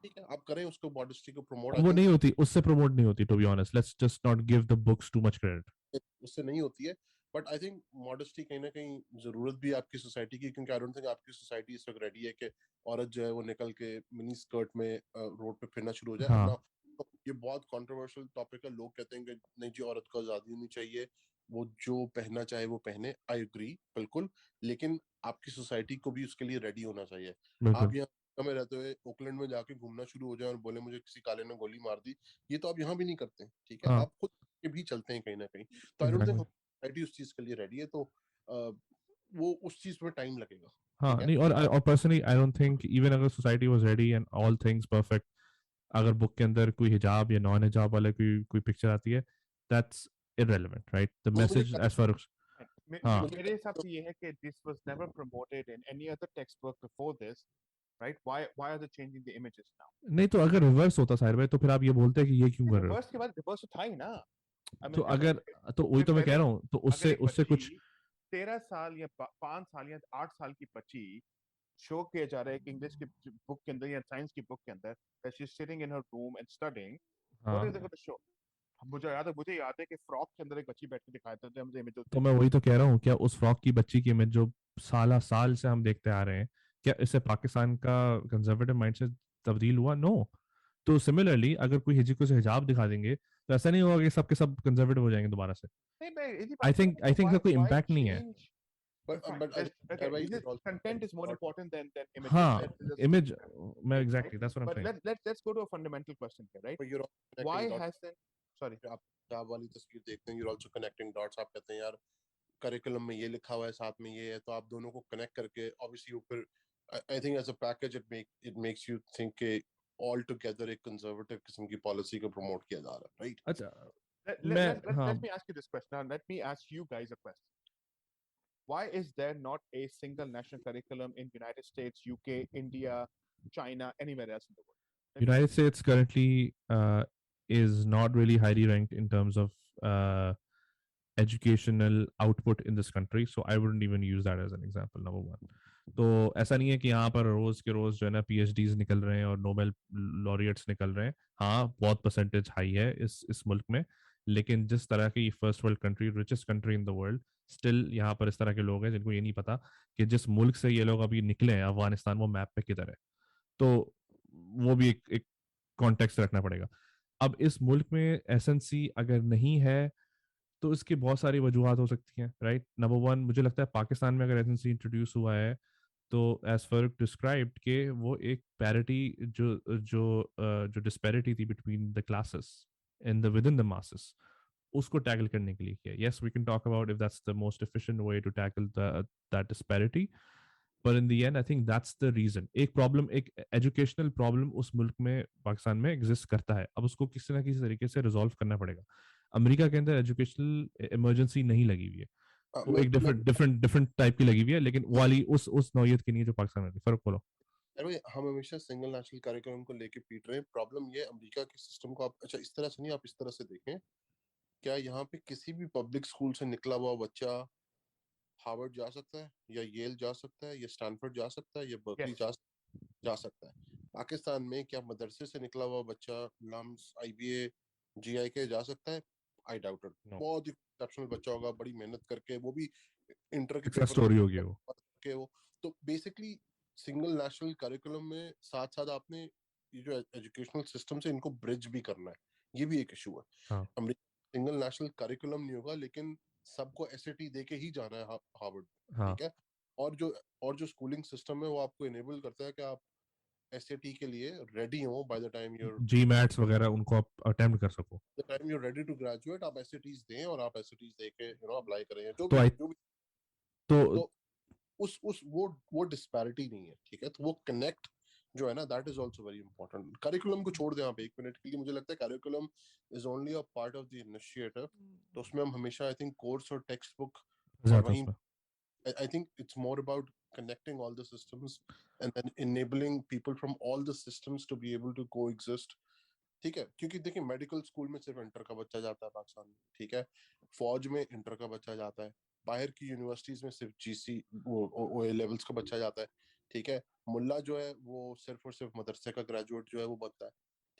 ठीक है, आप करें उसको, मॉडेस्टी को प्रमोट, आई वो थिंक नहीं होती, उससे प्रमोट नहीं होती, to be honest, let's just not give the books too much credit. उससे नहीं होती है, बट आई थिंक मॉडेस्टी कहीं ना कहीं जरूरत भी है आपकी सोसाइटी की, क्योंकि आई डोंट थिंक आपकी सोसाइटी इस वक्त रेडी है कि औरत जो है वो निकल के मिनी स्कर्ट में रोड पे फिरना शुरू हो जाए। हाँ ना, ये बहुत कंट्रोवर्शियल टॉपिक है, लोग कहते हैं कि नहीं जी औरत को आजादी होनी चाहिए, वो जो पहनना चाहे वो पहने, आई एग्री बिल्कुल, लेकिन आपकी सोसाइटी को भी उसके लिए रेडी होना चाहिए। बिल्कुल। आप यहाँ में रहते हुए ओकलैंड में जाके घूमना शुरू हो जाए और बोले मुझे किसी काले ने गोली मार दी, ये तो आप यहाँ भी नहीं करते, ठीक है, हाँ आप खुद के भी चलते हैं कहीं ना कहीं। तो आई डोंट थिंक एग्जैक्टली। सोसाइटी उस चीज के लिए रेडी है, तो वो उस चीज में टाइम लगेगा, हाँ ठीक है। नहीं, और personally I don't think even अगर society was ready and all things perfect, अगर बुक के अंदर कोई हिजाब या नॉन हिजाब वाले कोई कोई पिक्चर आती है, दैट्स इररेलेवेंट, राइट, द वो मुझे मैसेज एज फार। हाँ मुझे मेरे हिसाब से ये है कि this was never promoted in any other textbook before this, right? Why are they changing the images now? नहीं, तो अगर रिवर्स होता साहिर भाई तो फिर आप ये बोलते कि ये क्यों कर रहे हो। रिवर्स के बाद रिवर्स तो था ही ना। I तो mean, अगर, तो वही तो मैं कह रहा हूँ, तो अगर उससे एक उससे बच्ची कुछ 13 साल या 5 साल या 8 साल की बच्ची शो किया जा रहा है कि इंग्लिश की बुक के अंदर या साइंस की बुक के अंदर, that she's sitting in her room and studying, what are they हाँ, going to show? मुझे याद है कि फ्रॉक के अंदर एक बच्ची बैठ के दिखाते थे मुझे इमेज तो मैं वही तो कह रहा हूँ, क्या उस फ्रॉक की बच्ची की इमेज जो साल साल से हम देखते आ रहे हैं, क्या इससे पाकिस्तान का कंजर्वेटिव माइंडसेट तब्दील हुआ? नो। तो सिमिलरली अगर कोई हिजी को से हिजाब दिखा देंगे तो ऐसा नहीं होगा कि सबके सब कंजर्वेटिव हो जाएंगे दोबारा से। नहीं मैं इसी आई बात कर थिंक रहा आई हूँ, थिंक कोई why इम्पैक्ट नहीं है। change? Fine. but I think Okay, otherwise is it it also content is more important than images? हाँ, इमेज मैं Right? Exactly that's what I But am saying. let's go to a fundamental question here, right? but you're also Why connecting dots। hasn't sorry आप हिजाब वाली तस्वीर देखते हैं, you're also connecting dots, आप कहते हैं यार करिकुलम में ये लिखा हुआ है, साथ में ये है, तो आप दोनों को कनेक्ट करके ऑब्वियसली ऊपर, I think as a package it makes you think के ऑल टुगेदर एक कंजर्वेटिव किस्म की पॉलिसी को प्रमोट किया जा रहा है, राइट। अच्छा let, मैं let, let, हाँ, let me ask you this question now. Let me ask you guys a question. Why is there not a single national curriculum in United States, UK, India, China, anywhere else in the world? United States currently is not really highly ranked in terms of educational output in this country, so I wouldn't even use that as an example, number one. तो ऐसा नहीं है कि यहाँ पर रोज के रोज जो है ना पीएचडीज निकल रहे हैं और नोबेल लॉरिएट्स निकल रहे हैं। हाँ, बहुत परसेंटेज हाई है इस मुल्क में, लेकिन जिस तरह की first world country, richest country in the world, still यहाँ पर इस तरह के लोग हैं जिनको ये नहीं पता कि जिस मुल्क से ये लोग अभी निकले हैं अफगानिस्तान, वो मैप पे किधर है। तो वो भी एक कॉन्टेक्स्ट रखना पड़ेगा। अब इस मुल्क में एसएनसी अगर नहीं है तो इसकी बहुत सारी वजूहत हो सकती हैं, राइट। नंबर वन, मुझे लगता है पाकिस्तान में अगर एसएनसी इंट्रोड्यूस हुआ है तो एज फरूक डिस्क्राइब्ड के वो एक पैरिटी जो डिस्पैरिटी थी between the classes in the within the masses, उसको टैकल करने के लिए किया। Yes, we can talk about if that's the most efficient way to tackle that disparity, पर in the end I think that's the reason. एक problem, एक educational problem उस मुल्क में, पाकिस्तान में एग्जिस्ट करता है। अब उसको किसी ना किसी तरीके से रिजॉल्व करना पड़ेगा। अमेरिका के अंदर एजुकेशनल इमरजेंसी नहीं लगी हुई है, वो मैं एक डिफरेंट टाइप की लगी हुई है, लेकिन वाली उस नौयत की नहीं है जो पाकिस्तान में। फर्क बोलो। अरे भाई हम हमेशा सिंगल नेशनल करिकुलम को लेके पीट रहे हैं। प्रॉब्लम ये अमेरिका के सिस्टम को आप अच्छा इस तरह से नहीं, आप इस तरह से देखें, क्या यहाँ पे किसी भी पब्लिक स्कूल से निकला हुआ बच्चा हार्वर्ड जा सकता है, या येल जा सकता है, या स्टैनफोर्ड जा सकता है, या बर्कली यस जा सकता है? पाकिस्तान में क्या मदरसे से निकला हुआ बच्चा लम्स, आईबीए, जीआईके जा सकता है? I doubt it. नो, बहुत ही एक्सेप्शनल बच्चा होगा, बड़ी मेहनत करके, वो भी इंटर के सक्सेस पेपर स्टोरी होगी वो। के वो। तो बेसिकली सिंगल नेशनल करिकुलम में साथ साथ आपने ये जो एजुकेशनल सिस्टम से इनको ब्रिज भी करना है, ये भी एक इशू है। हाँ अमेरिका सिंगल नेशनल करिकुलम नहीं होगा, लेकिन सबको एसएटी दे के ही जाना है हार्वर्ड। हाँ, ठीक है। और जो स्कूलिंग सिस्टम है वो आपको इनेबल करता है कि आप एसएटी के लिए रेडी हो बाय द टाइम यूर जी मैथ्स वगैरह उनको आप अटेम्प्ट कर सको। Time you're ready to graduate. आप एसएटीज दें और आप एसएटीज दे के अप्लाई करें, जो तो भी आई जो भी। तो तो उस वो डिस्पैरिटी नहीं है। ठीक है। तो वो कनेक्ट जो है ना, that is also very important. Curriculum को छोड़ दें आप एक मिनट के लिए, मुझे लगता है curriculum is only a part of the initiative. तो उसमें हम हमेशा आई थिंक कोर्स और टेक्स्ट बुक और जाता वहीं उसमें। I think it's more about connecting all the systems and then enabling people from all the systems to be able to coexist. ठीक है। क्योंकि देखिए मेडिकल स्कूल में सिर्फ इंटर का बच्चा जाता है पाकिस्तान में। ठीक है। फौज में इंटर का बच्चा जाता है। बाहर की यूनिवर्सिटीज में सिर्फ जीसी वो ओ ए लेवल्स का बच्चा जाता है। ठीक है। मुल्ला जो है वो सिर्फ और सिर्फ मदरसे का ग्रेजुएट जो है वो बनता है।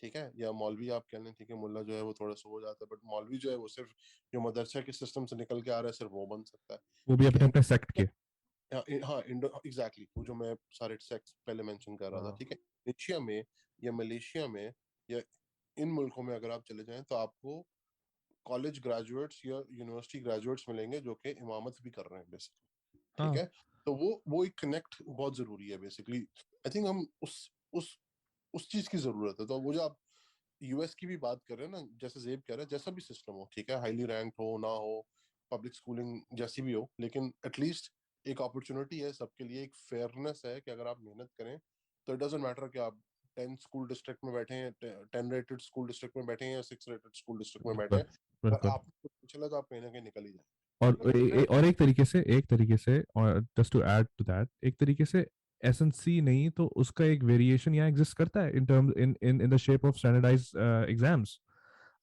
ठीक है। या मौलवी आप कह लें। ठीक है। मुल्ला जो है वो थोड़ा सा हो जाता है, बट मौलवी जो है वो सिर्फ जो मदरसे के सिस्टम से निकल के आ रहा है सिर्फ वो बन सकता है। वो भी ठीक अपने है। अपने सेक्ट के। हाँ इंडो एग्जैक्टली वो जो मैं सारे सेक्स पहले मेंशन कर रहा था। हाँ ठीक है। एशिया में या मलेशिया में या इन मुल्कों में अगर आप चले जाएं तो आपको कॉलेज ग्रेजुएट्स या यूनिवर्सिटी ग्रेजुएट्स मिलेंगे जो कि इमामत भी कर रहे हैं बेसिकली। ठीक हाँ है। तो वो एक कनेक्ट बहुत जरूरी है बेसिकली। आई थिंक हम उस चीज की जरूरत है। तो वो जो आप यूएस की भी बात कर रहे हैं ना, जैसे जेब कह रहा है, जैसा भी सिस्टम हो, ठीक है, हाईली रैंक हो ना हो, पब्लिक स्कूलिंग जैसी भी हो, लेकिन एटलीस्ट एक अपॉर्चुनिटी है सबके लिए, एक फेयरनेस है कि अगर आप मेहनत करें तो इट डजेंट मैटर कि आप 10 स्कूल डिस्ट्रिक्ट में बैठे हैं, 10 रेटेड स्कूल डिस्ट्रिक्ट में बैठे हैं या 6 रेटेड स्कूल डिस्ट्रिक्ट में बैठे बिल्कुल हैं, अगर बिल्कुल। आपको कुछ चला तो आप कहीं ना कहीं निकल ही जाए। और है ना? और एक तरीके से और just to add to that, एक तरीके से एसएनसी नहीं तो उसका एक वेरिएशन यहाँ एग्जिस्ट करता है in terms in the shape of standardize exams.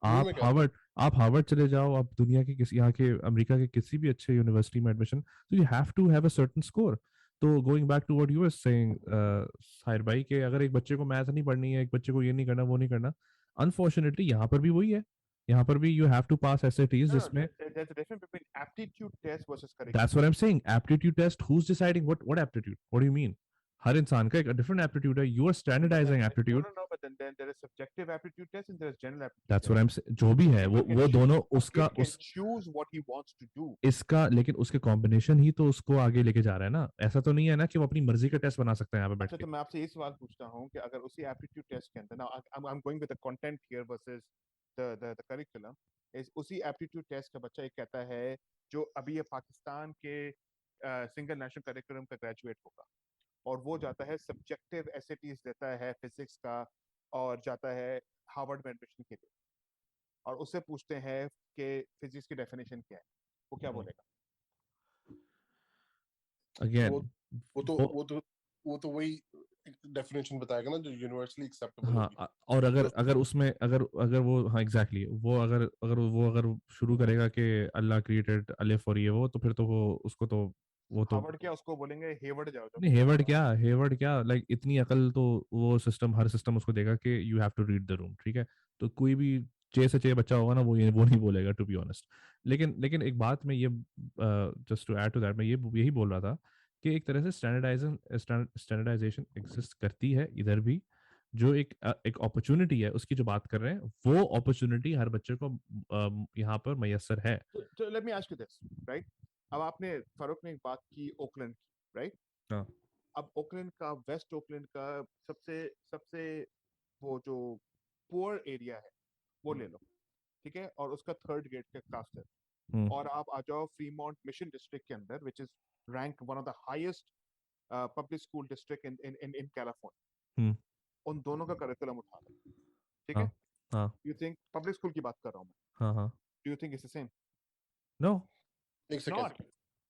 वही आप मैं कह रहा हार्वर्ड आप हार्वर्ड चले जाओ, आप दुनिया के किसी यहाँ के अमेरिका के किसी भी अच्छे यूनिवर्सिटी में एडमिशन, तो you have to have a certain score. तो going back to what you were saying Sahir भाई, के अगर एक बच्चे को मैथ नहीं पढ़नी है, एक बच्चे को ये नहीं करना वो नहीं करना, अनफॉर्चुनेटली यहाँ पर भी वही है। यहाँ पर भी you have to pass SATs no no जिसमें there's a difference between aptitude test versus That's curriculum what I'm saying. Aptitude test. Who's deciding what aptitude? What do you mean? हर इंसान का एक different aptitude है. You are but then standardizing no aptitude. no no but then there is subjective aptitude test and there is general aptitude That's what test I'm saying. जो भी है people can वो दोनों a उसका kid can उस choose what he wants to do इसका, लेकिन उसके कॉम्बिनेशन ही तो उसको आगे लेके जा रहा है ना। ऐसा तो नहीं है ना कि वो अपनी मर्जी का टेस्ट बना सकता है यहाँ पे बैठ अच्छा के। तो मैं आपसे ये सवाल पूछता हूँ कि अगर उसी एप्टीट्यूड टेस्ट के अंदर ना I'm going with the content here versus the curriculum is उसी एप्टीट्यूड टेस्ट का बच्चा ये कहता है जो अभी ये पाकिस्तान के सिंगल नेशनल करिकुलम का ग्रेजुएट होगा और वो जाता है सब्जेक्टिव एसएटीज देता है फिजिक्स का और जाता है हार्वर्ड में एडमिशन के लिए और उससे पूछते हैं कि फिजिक्स की डेफिनेशन क्या है वो क्या बोलेगा वो अगेन वो तो वो वो तो वो तो वही डेफिनेशन बताएगा ना जो यूनिवर्सली एक्सेप्टेबल हाँ होगी। और अगर तो अगर उसमें अगर अगर वो हाँ एग्जैक्टली वो अगर शुरू करेगा कि अल्लाह क्रिएटेड अलिफ और ये वो, तो फिर तो वो तो हार्वर्ड क्या उसको बोलेंगे हेवर्ड जाओ जब नहीं, हेवर्ड क्या लाइक इतनी अकल तो वो सिस्टम, हर सिस्टम उसको देगा कि you have to read the room. ठीक है। तो कोई भी चे से चे बच्चा होगा ना, वो नहीं बोलेगा टू बी ऑनेस्ट। लेकिन एक बात मैं ये just to add to that, मैं यही बोल रहा था कि एक तरह से स्टैंडर्डाइजेशन एग्जिस्ट करती है इधर भी। जो एक अपॉर्चुनिटी है उसकी जो बात कर रहे हैं, वो अपॉर्चुनिटी हर बच्चे को यहाँ पर मैसर है। तो let me ask you this right अब आपने फारूक ने एक बात की ओकलैंड की राइट हाँ अब ओकलैंड का वेस्ट ओकलैंड का सबसे सबसे वो जो पुअर एरिया है वो ले लो ठीक है और उसका थर्ड गेट का कास्ट है हम्म और आप आ जाओ फ्रीमॉन्ट मिशन डिस्ट्रिक्ट के अंदर which is rank one of the highest public school district in California hmm उन दोनों का करिकुलम उठा लो ठीक हाँ है हाँ यू थिंक पब्लिक स्कूल की बात कर रहा हूँ मैं हाँ हाँ do you think it's the same एक सेकेंड। नॉट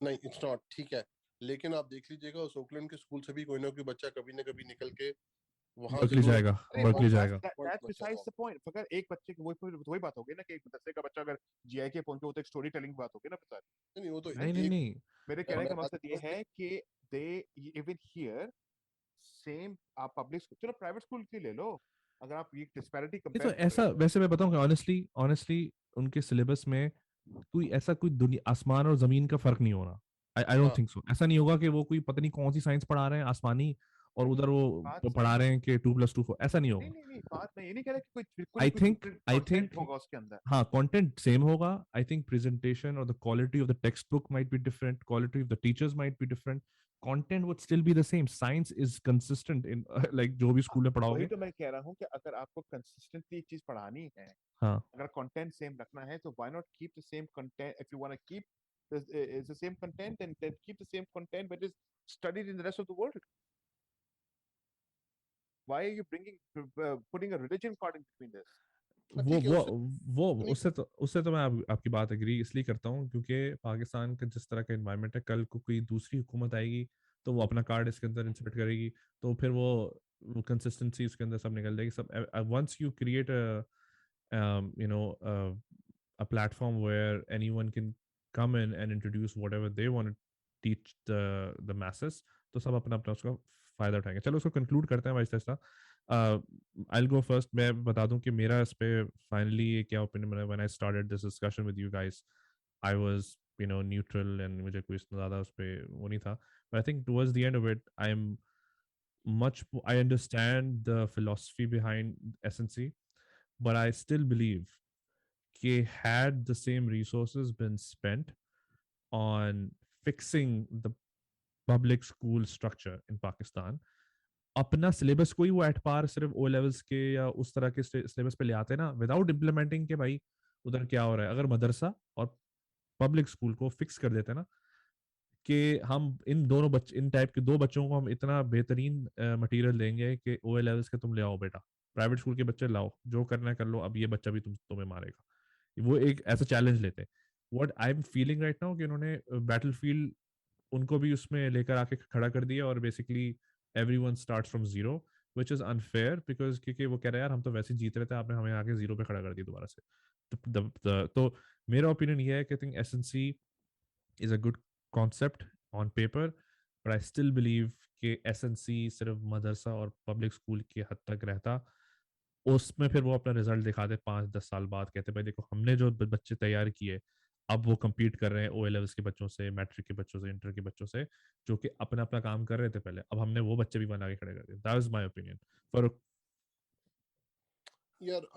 नहीं इट्स नॉट। ठीक है। लेकिन आप देख लीजिएगा उस ओकलैंड के स्कूल से भी कोई ना कोई बच्चा कभी ना कभी निकल के वहां बर्कली जरूर जाएगा, अरे बर्कली जाएगा। That's besides the point. अगर एक बच्चे की वही बात होगी ना कि एक मदरसे का बच्चा अगर जीआईके पहुंचे, वो तो एक स्टोरी टेलिंग बात होगी ना बेचारे। नहीं वो तो नहीं नहीं एक नहीं, मेरे कहने का मकसद ये मैं है कि दे इवन हियर सेम, आप पब्लिक स्कूल चलो प्राइवेट स्कूल की ले लो, अगर आप ये डिस्पैरिटी ये तो कंपेयर कर रहे ऐसा, हो। वैसे मैं बताऊं कि ऑनेस्टली ऑनेस्टली उनके सिलेबस में कोई ऐसा कोई दुनिया आसमान और जमीन का फर्क नहीं होना। आई डोंट हाँ थिंक सो। ऐसा नहीं होगा कि वो कोई पता नहीं कौन सी साइंस पढ़ा रहे हैं आसमानी, और नहीं, उधर बात वो पढ़ा सही रहे है। हैं कि 2+2 4, ऐसा नहीं नहीं होगा। नहीं नहीं, बात मैं ये नहीं कह रहा कि कोई बिल्कुल ही आई कोई think different I content think होगा उसके अंदर। हाँ, कंटेंट सेम होगा। आई थिंक प्रेजेंटेशन और the quality of the text book might be different, quality of the teachers might be different, content would still be the same, science is consistent in like जो भी school में वही पढ़ाओगे। तो मैं कह रहा हूँ कि अगर आपको कंसिस्टेंटली एक चीज पढ़ानी है, हाँ, अगर कंटेंट सेम रखना है, तो why not keep the same content. If you want to keep the same content, then keep the same content but is studied in the rest of the world. Why are you putting a religion card in between this? वो ठीक है वो उससे वो नहीं उससे तो मैं आपकी बात एग्री इसलिए करता हूँ क्योंकि पाकिस्तान का जिस तरह का एनवायरनमेंट है, कल को कोई दूसरी हुकूमत आएगी तो वो अपना कार्ड इसके अंदर इंसर्ट करेगी, तो फिर वो कंसिस्टेंसी उसके अंदर सब निकल जाएगी सब। Once you create you know a platform where anyone can come in and introduce whatever they want to teach the masses, तो सब अपना अपना उसका फायदा उठाएंगे। चलो उसको कंक्लूड करते हैं आहिस्ता आहिस्ता। आई गो फर्स्ट। मैं बता दूं कि मेरा इस पे फाइनली ये क्या ओपिनियन बना। When I started this discussion with you guys, I was neutral and मुझे कोई इतना ज्यादा उस पे वो नहीं था। But I think towards the end of it I am much I understand the philosophy behind SNC, but I still believe had the same resources been spent on fixing the public school structure in Pakistan, अपना syllabus को ही वो at par सिर्फ O levels के या उस तरह के syllabus पे ले आते ना, विदाउट इम्प्लीमेंटिंग के भाई उधर क्या हो रहा है। अगर मदरसा और पब्लिक स्कूल को फिक्स कर देते ना कि हम इन दोनों बच्चे, इन टाइप के दो बच्चों को हम इतना बेहतरीन मटेरियल देंगे कि ओ लेवल्स के तुम ले आओ बेटा, प्राइवेट स्कूल के बच्चे लाओ, जो करना है कर लो, अब ये बच्चा भी तुम्हें मारेगा। वो एक ऐसा चैलेंज लेते हैं। What I am feeling right now कि उन्होंने बैटलफील्ड उनको भी उसमें लेकर आके खड़ा कर दिया, और basically everyone starts from zero, which is unfair because क्योंकि वो कह रहे हैं यार हम तो वैसे ही जीत रहे थे, आपने हमें आके जीरो पे खड़ा कर दिया दोबारा से। तो मेरा ओपिनियन ये है कि I think SNC is a good concept on paper, but I still believe कि एसएनसी सिर्फ मदरसा और पब्लिक स्कूल के हद तक रहता। उसमें फिर वो अपना रिजल्ट दिखाते 5-10 साल बाद, कहते भाई देखो हमने जो बच्चे तैयार किए, अब वो compete कर रहे हैं ओ लेवल्स के बच्चों से, मैट्रिक के बच्चों से, इंटर के बच्चों से, जो कि अपना अपना काम कर रहे थे पहले, अब हमने वो बच्चे भी बना के खड़े कर दिए। That is my opinion for. यार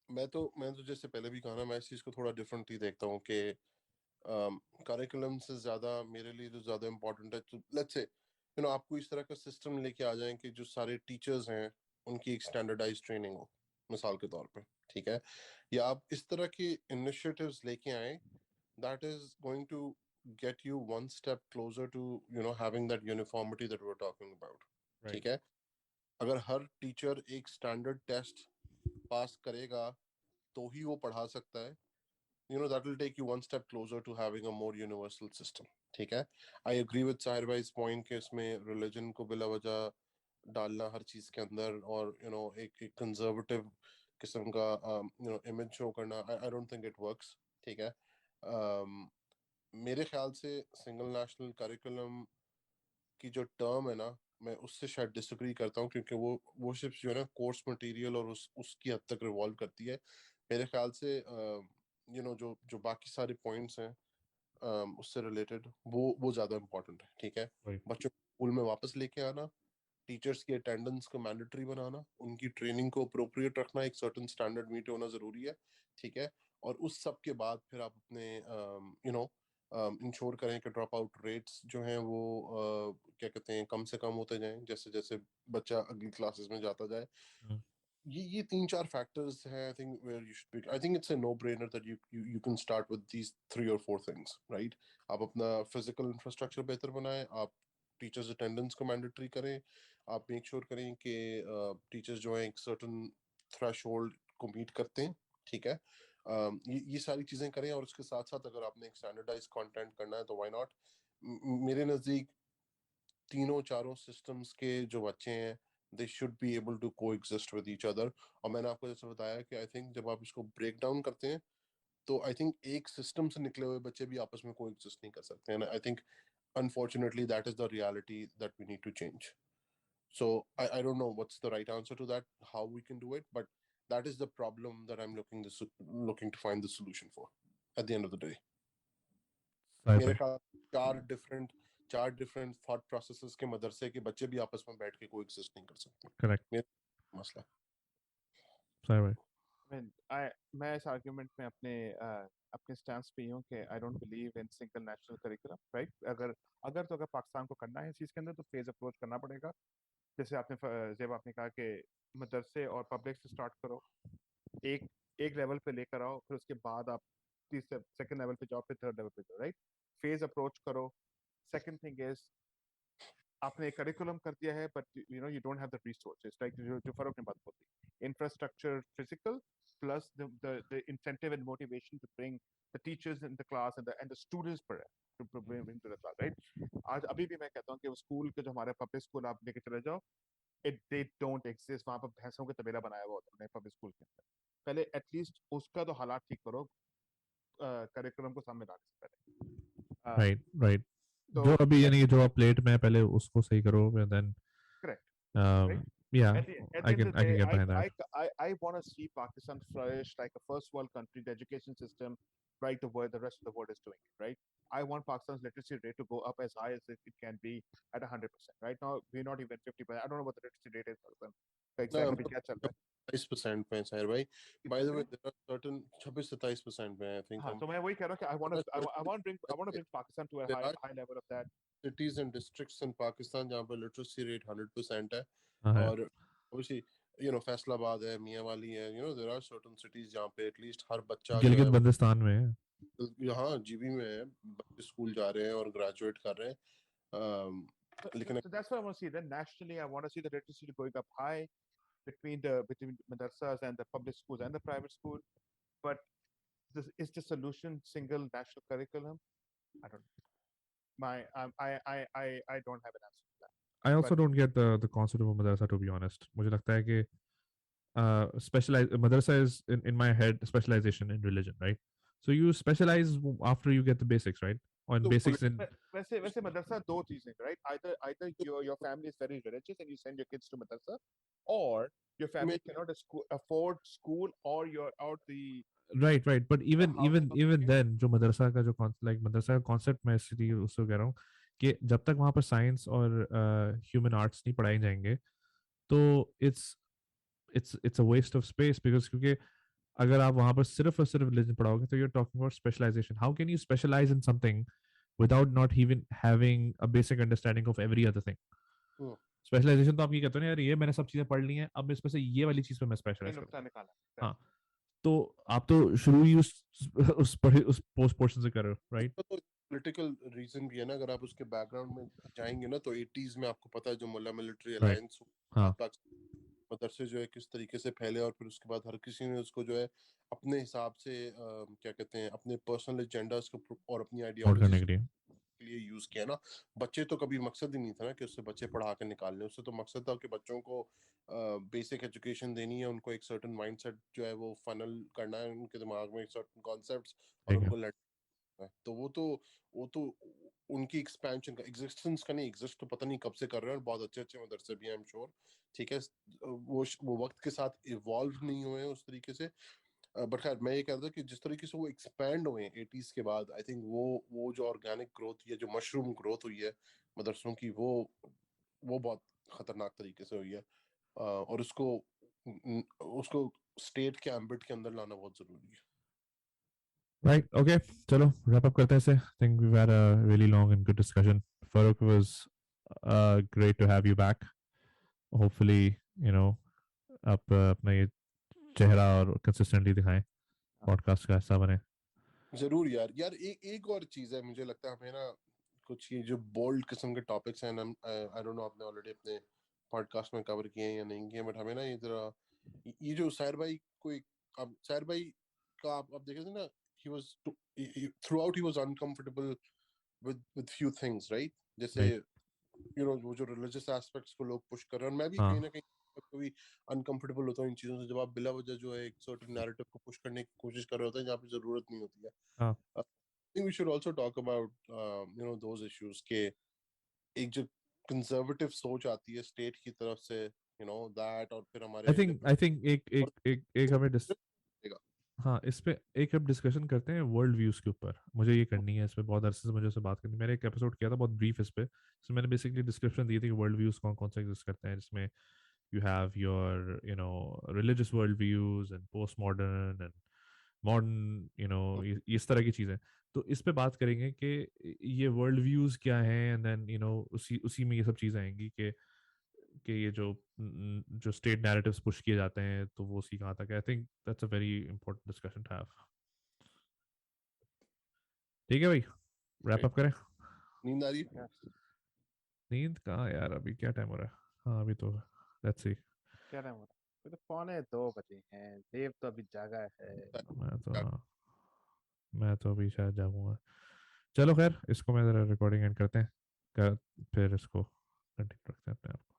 मैं तो जैसे पहले भी कहा ना, मैं इस चीज को थोड़ा डिफरेंटली देखता हूँ कि करिकुलम से ज्यादा मेरे लिए जो ज्यादा इम्पोर्टेंट है, तो लेट्स से आपको इस तरह का सिस्टम लेके आ जाए कि जो सारे टीचर्स हैं उनकी एक स्टैंडर्डाइज ट्रेनिंग हो, मिसाल के तौर पे, ठीक है, या आप इस तरह की इनिशिएटिव्स लेके आए that is going to get you one step closer to having that uniformity that we are talking about, ठीक राइट। है। अगर हर टीचर एक स्टैंडर्ड टेस्ट पास करेगा तो ही वो पढ़ा सकता है, that will take you one step closer to having a more universal system, ठीक है। आई एग्री विद साहिर भाई इस पॉइंट के इसमें रिलीजन को बिला वजह डालना हर चीज के अंदर, और एक कंजर्वेटिव किस्म का इमेज शो करना, आई डोंट थिंक इट वर्क्स, ठीक है। मेरे ख्याल से सिंगल नेशनल करिकुलम की जो टर्म है ना, मैं उससे शायद डिसएग्री करता हूँ, क्योंकि वो सिर्फ जो है ना कोर्स मटेरियल और उसकी हद तक रिवॉल्व करती है। मेरे ख्याल से जो बाकी सारे पॉइंट्स हैं उससे रिलेटेड, वो ज्यादा इम्पोर्टेंट है, ठीक है। राइट। बच्चों को स्कूल में वापस लेके आना, टीचर्स की अटेंडेंस को मैंडेटरी बनाना, उनकी ट्रेनिंग को अप्रोप्रिएट रखना, एक सर्टेन स्टैंडर्ड मीट होना जरूरी है, ठीक है। और उस सब के बाद फिर आप अपने इंश्योर करें कि ड्रॉप आउट रेट्स जो हैं वो क्या कहते हैं कम से कम होते जाएं जैसे जैसे बच्चा अगली क्लासेस में जाता जाए। ये तीन चार फैक्टर्स हैं, I think where you should be, I think it's a no brainer that you can start with these 3 or 4 things, right. आप अपना फिजिकल इंफ्रास्ट्रक्चर बेहतर बनाएं, आप टीचर्स अटेंडेंस को मैंडेटरी करें, आप मेक श्योर करें कि टीचर्स जो है एक सर्टेन थ्रेशोल्ड को मीट करते हैं, ठीक है। ये सारी चीजें करें, और उसके साथ साथ अगर आपने एक स्टैंडर्डाइज कंटेंट करना है तो व्हाई नॉट मेरे नजदीक तीनों चारों सिस्टम्स के जो बच्चे हैं they should be able to coexist with each other. और मैंने आपको जैसे बताया कि आई थिंक जब आप इसको ब्रेक डाउन करते हैं तो आई थिंक एक सिस्टम से निकले हुए बच्चे भी आपस में को एग्जिस्ट नहीं कर सकते हैं। I think unfortunately that is the reality that we need to change. So I don't know what's the right answer to that, how we can do it, but that is the problem that I'm looking to find the solution for at the end of the day. Right, मेरे right. ख्याल चार different thought processes के मदरसे के बच्चे भी आपस में बैठ के को एग्जिस्ट नहीं कर सकते। Correct. मेरा मसला Sorry, right. मैं इस आर्ग्यूमेंट में अपने स्टैंस पे हूँ कि I don't believe in single national curriculum, right. अगर पाकिस्तान को करना है इस चीज के अंदर तो फेज अप्रोच करना पड़ेगा। जैसे आपने कहा कि मदरसे और पब्लिक से स्टार्ट करो, एक एक लेवल पे लेकर आओ, फिर उसके बाद आप तीसरे सेकंड लेवल पे जाओ, फिर थर्ड लेवल पे जाओ, राइट। फेज अप्रोच करो। सेकंड थिंग इज आपने करिकुलम कर दिया है but you don't have the resources, like जो फर्क ने बात बोली, infrastructure physical plus the incentive and motivation to bring the teachers in the class and the students पर to bring to the class, right. आज अभी भी मैं कहता हूँ कि वो स्कूल के जो हमारे पब्लिक स्कूल आप लेके चले जाओ, इट दे डोंट एग्जिस्ट। वहां पर भैंसों का तबेला बनाया हुआ होता है पब्लिक स्कूल के अंदर। पहले एटलीस्ट उसका तो हालात ठीक करो करिकुलम को सामने लाने से पहले। Right, right. तो जो अभी यानी जो आप प्लेट में पहले उसको सही करो and then correct, um, right? yeah, At the end of the I day, can get behind that. I want to see Pakistan flourish like a first world country, the education system, right, the world, the rest of the world is doing it, right? I want Pakistan's literacy rate to go up as high as it can be at 100%. Right now, we're not even 50%. I don't know what the literacy rate is, Pakistan. Exactly, क्या चल रहा है? 27% पे साहिर भाई। By the way, there are certain 26-27% पे I think हाँ, हम तो मैं वही कह रहा हूँ कि I want to bring Pakistan to a there are high level of that. cities and districts in Pakistan जहाँ पे literacy rate 100% है। हाँ और obviously फैसलाबाद है, मियांवाली है, there are certain cities जहाँ पे at least हर बच्चा जो गिलगित है बल्तिस्तान में है। यहाँ जीबी में है, बच्चे स्कूल जा रहे हैं और ग्रेजुएट कर रहे हैं। लेकिन So that's what I want to see. Then nationally, I want to see the literacy going up high between madrasas and the public schools and the private school. But is the solution single national curriculum? I don't. I don't have an answer to that. I also But don't get the concept of madrasa, to be honest. मुझे लगता है कि specialize madrasa is in my head specialization in religion, right? So you specialize after you get the basics, right? On तो basics in वैसे madrasa दो चीजें, right? Either your family is very religious and you send your kids to madrasa, or your family cannot afford school, or you're out the right. But even housing of the even kid. then, जो मदरसा का जो like मदरसा का concept मैं इसलिए उसको कह रहा हूँ कि जब तक वहां पर साइंस और ह्यूमन आर्ट्स नहीं पढ़ाई जाएंगे तो it's a waste of space because क्योंकि अगर आप वहां पर सिर्फ और सिर्फ रिलीजन पढ़ाओगे तो you're talking about specialization. How can you specialize in something without not even having a basic understanding of every other thing? Specialization तो आप ये कहते हो ना यार ये मैंने सब चीजें पढ़ ली हैं, अब इसमें से ये वाली चीज पे मैं स्पेशलाइज करूँ। नुकसान निकाला। हाँ, तो आप तो शुरू ही उस पोस्ट पोर्शन से कर रहे हो, राइट? तो पॉलिटिकल रीजन भी है ना, अगर आप उसके बैकग्राउंड में जाएंगे ना तो 80s में आपको पता है जो मुल्ला मिलिट्री अलायंस मदरसे जो है किस तरीके से फैले, और फिर उसके बाद हर किसी ने उसको जो है अपने हिसाब से क्या कहते हैं अपने पर्सनल एजेंडास को और अपनी आइडियोलॉजी के लिए यूज किया ना। बच्चे तो कभी मकसद ही नहीं था ना कि उससे बच्चे पढ़ा के निकालने, उससे तो मकसद था कि बच्चों को बेसिक एजुकेशन देनी है, उनको एक सर्टेन माइंडसेट जो है वो फनल करना है उनके दिमाग में, एक सर्टेन कॉन्सेप्ट्स, और उनको तो वो तो उनकी एक्सपेंशन का एग्जिस्टेंस का नहीं, एग्जिस्ट तो पता नहीं कब से कर रहे हैं और बहुत अच्छे अच्छे मदरसे भी हैं आई एम श्योर, ठीक है। वो वक्त के साथ इवॉल्व नहीं हुए हैं उस तरीके से। बट खैर मैं ये कह रहा था कि जिस तरीके से वो एक्सपैंड हुए हैं 80s के बाद, आई थिंक वो जो ऑर्गेनिक ग्रोथ या जो मशरूम ग्रोथ हुई है मदरसों की, वो बहुत खतरनाक तरीके से हुई है। और उसको स्टेट के एम्बिट के अंदर लाना बहुत जरूरी है। Right. Okay. चलो wrap up करते हैं इसे. I think we've had a really long and good discussion. Farooq, it was great to have you back. Hopefully, आप अपना ये चेहरा और consistently दिखाएं, पॉडकास्ट का हिस्सा बने. जरूर यार एक और चीज है, मुझे लगता है हमें ना कुछ ये जो बोल्ड किस्म के टॉपिक्स हैं, आई डोंट नो आपने ऑलरेडी अपने पॉडकास्ट में कवर किए हैं या नहीं किए, बट हमें ना ये जो साहिर भाई अब साहिर भाई का आप देखे थे ना, he was throughout he was uncomfortable with few things, right? जैसे वो जो religious aspects को लोग push कर रहे हैं, और मैं भी कहीं ना कहीं कभी uncomfortable होता हूँ इन चीजों से, जब आप बिला वजह जो है एक certain narrative को push करने की कोशिश कर रहे होते हैं जहाँ पे जरूरत नहीं होती है. I think we should also talk about those issues के एक जो conservative सोच आती है state की तरफ से, that, और फिर हमारे आई थिंक एक हमें हाँ इस पे एक अब डिस्कशन करते हैं वर्ल्ड व्यूज के ऊपर. मुझे ये करनी है, इस पे बहुत अरसे से मुझे उससे बात करनी है. मैंने एक एपिसोड किया था बहुत ब्रीफ इस पे, जिसमें मैंने बेसिकली डिस्क्रिप्शन दी थी कि वर्ल्ड व्यूज कौन कौन से एग्जिस्ट करते हैं, जिसमें you have your religious world views and postmodern and modern, इस तरह की चीजें. तो इस पे बात करेंगे कि ये वर्ल्ड व्यूज क्या हैं, एंड देन उसी उसी में ये सब चीजें आएंगी कि ये जो स्टेट नैरेटिव्स पुश किए जाते हैं तो वो उसी कहाँ तक है. I think that's a very important discussion to have. ठीक है भाई, रैप अप करें. नींद आ रही है? नींद कहाँ यार, अभी क्या टाइम हो रहा है? हाँ अभी तो लेट्स सी. क्या टाइम हो रहा है? तो 2:45 बजे हैं, देव तो अभी जागा है. मैं तो अभी शायद जाऊंगा. चलो खैर, इसको मैं जरा रिकॉर्डिंग एंड करते हैं, फिर इसको कंटिन्यू रखते हैं अपने आप को.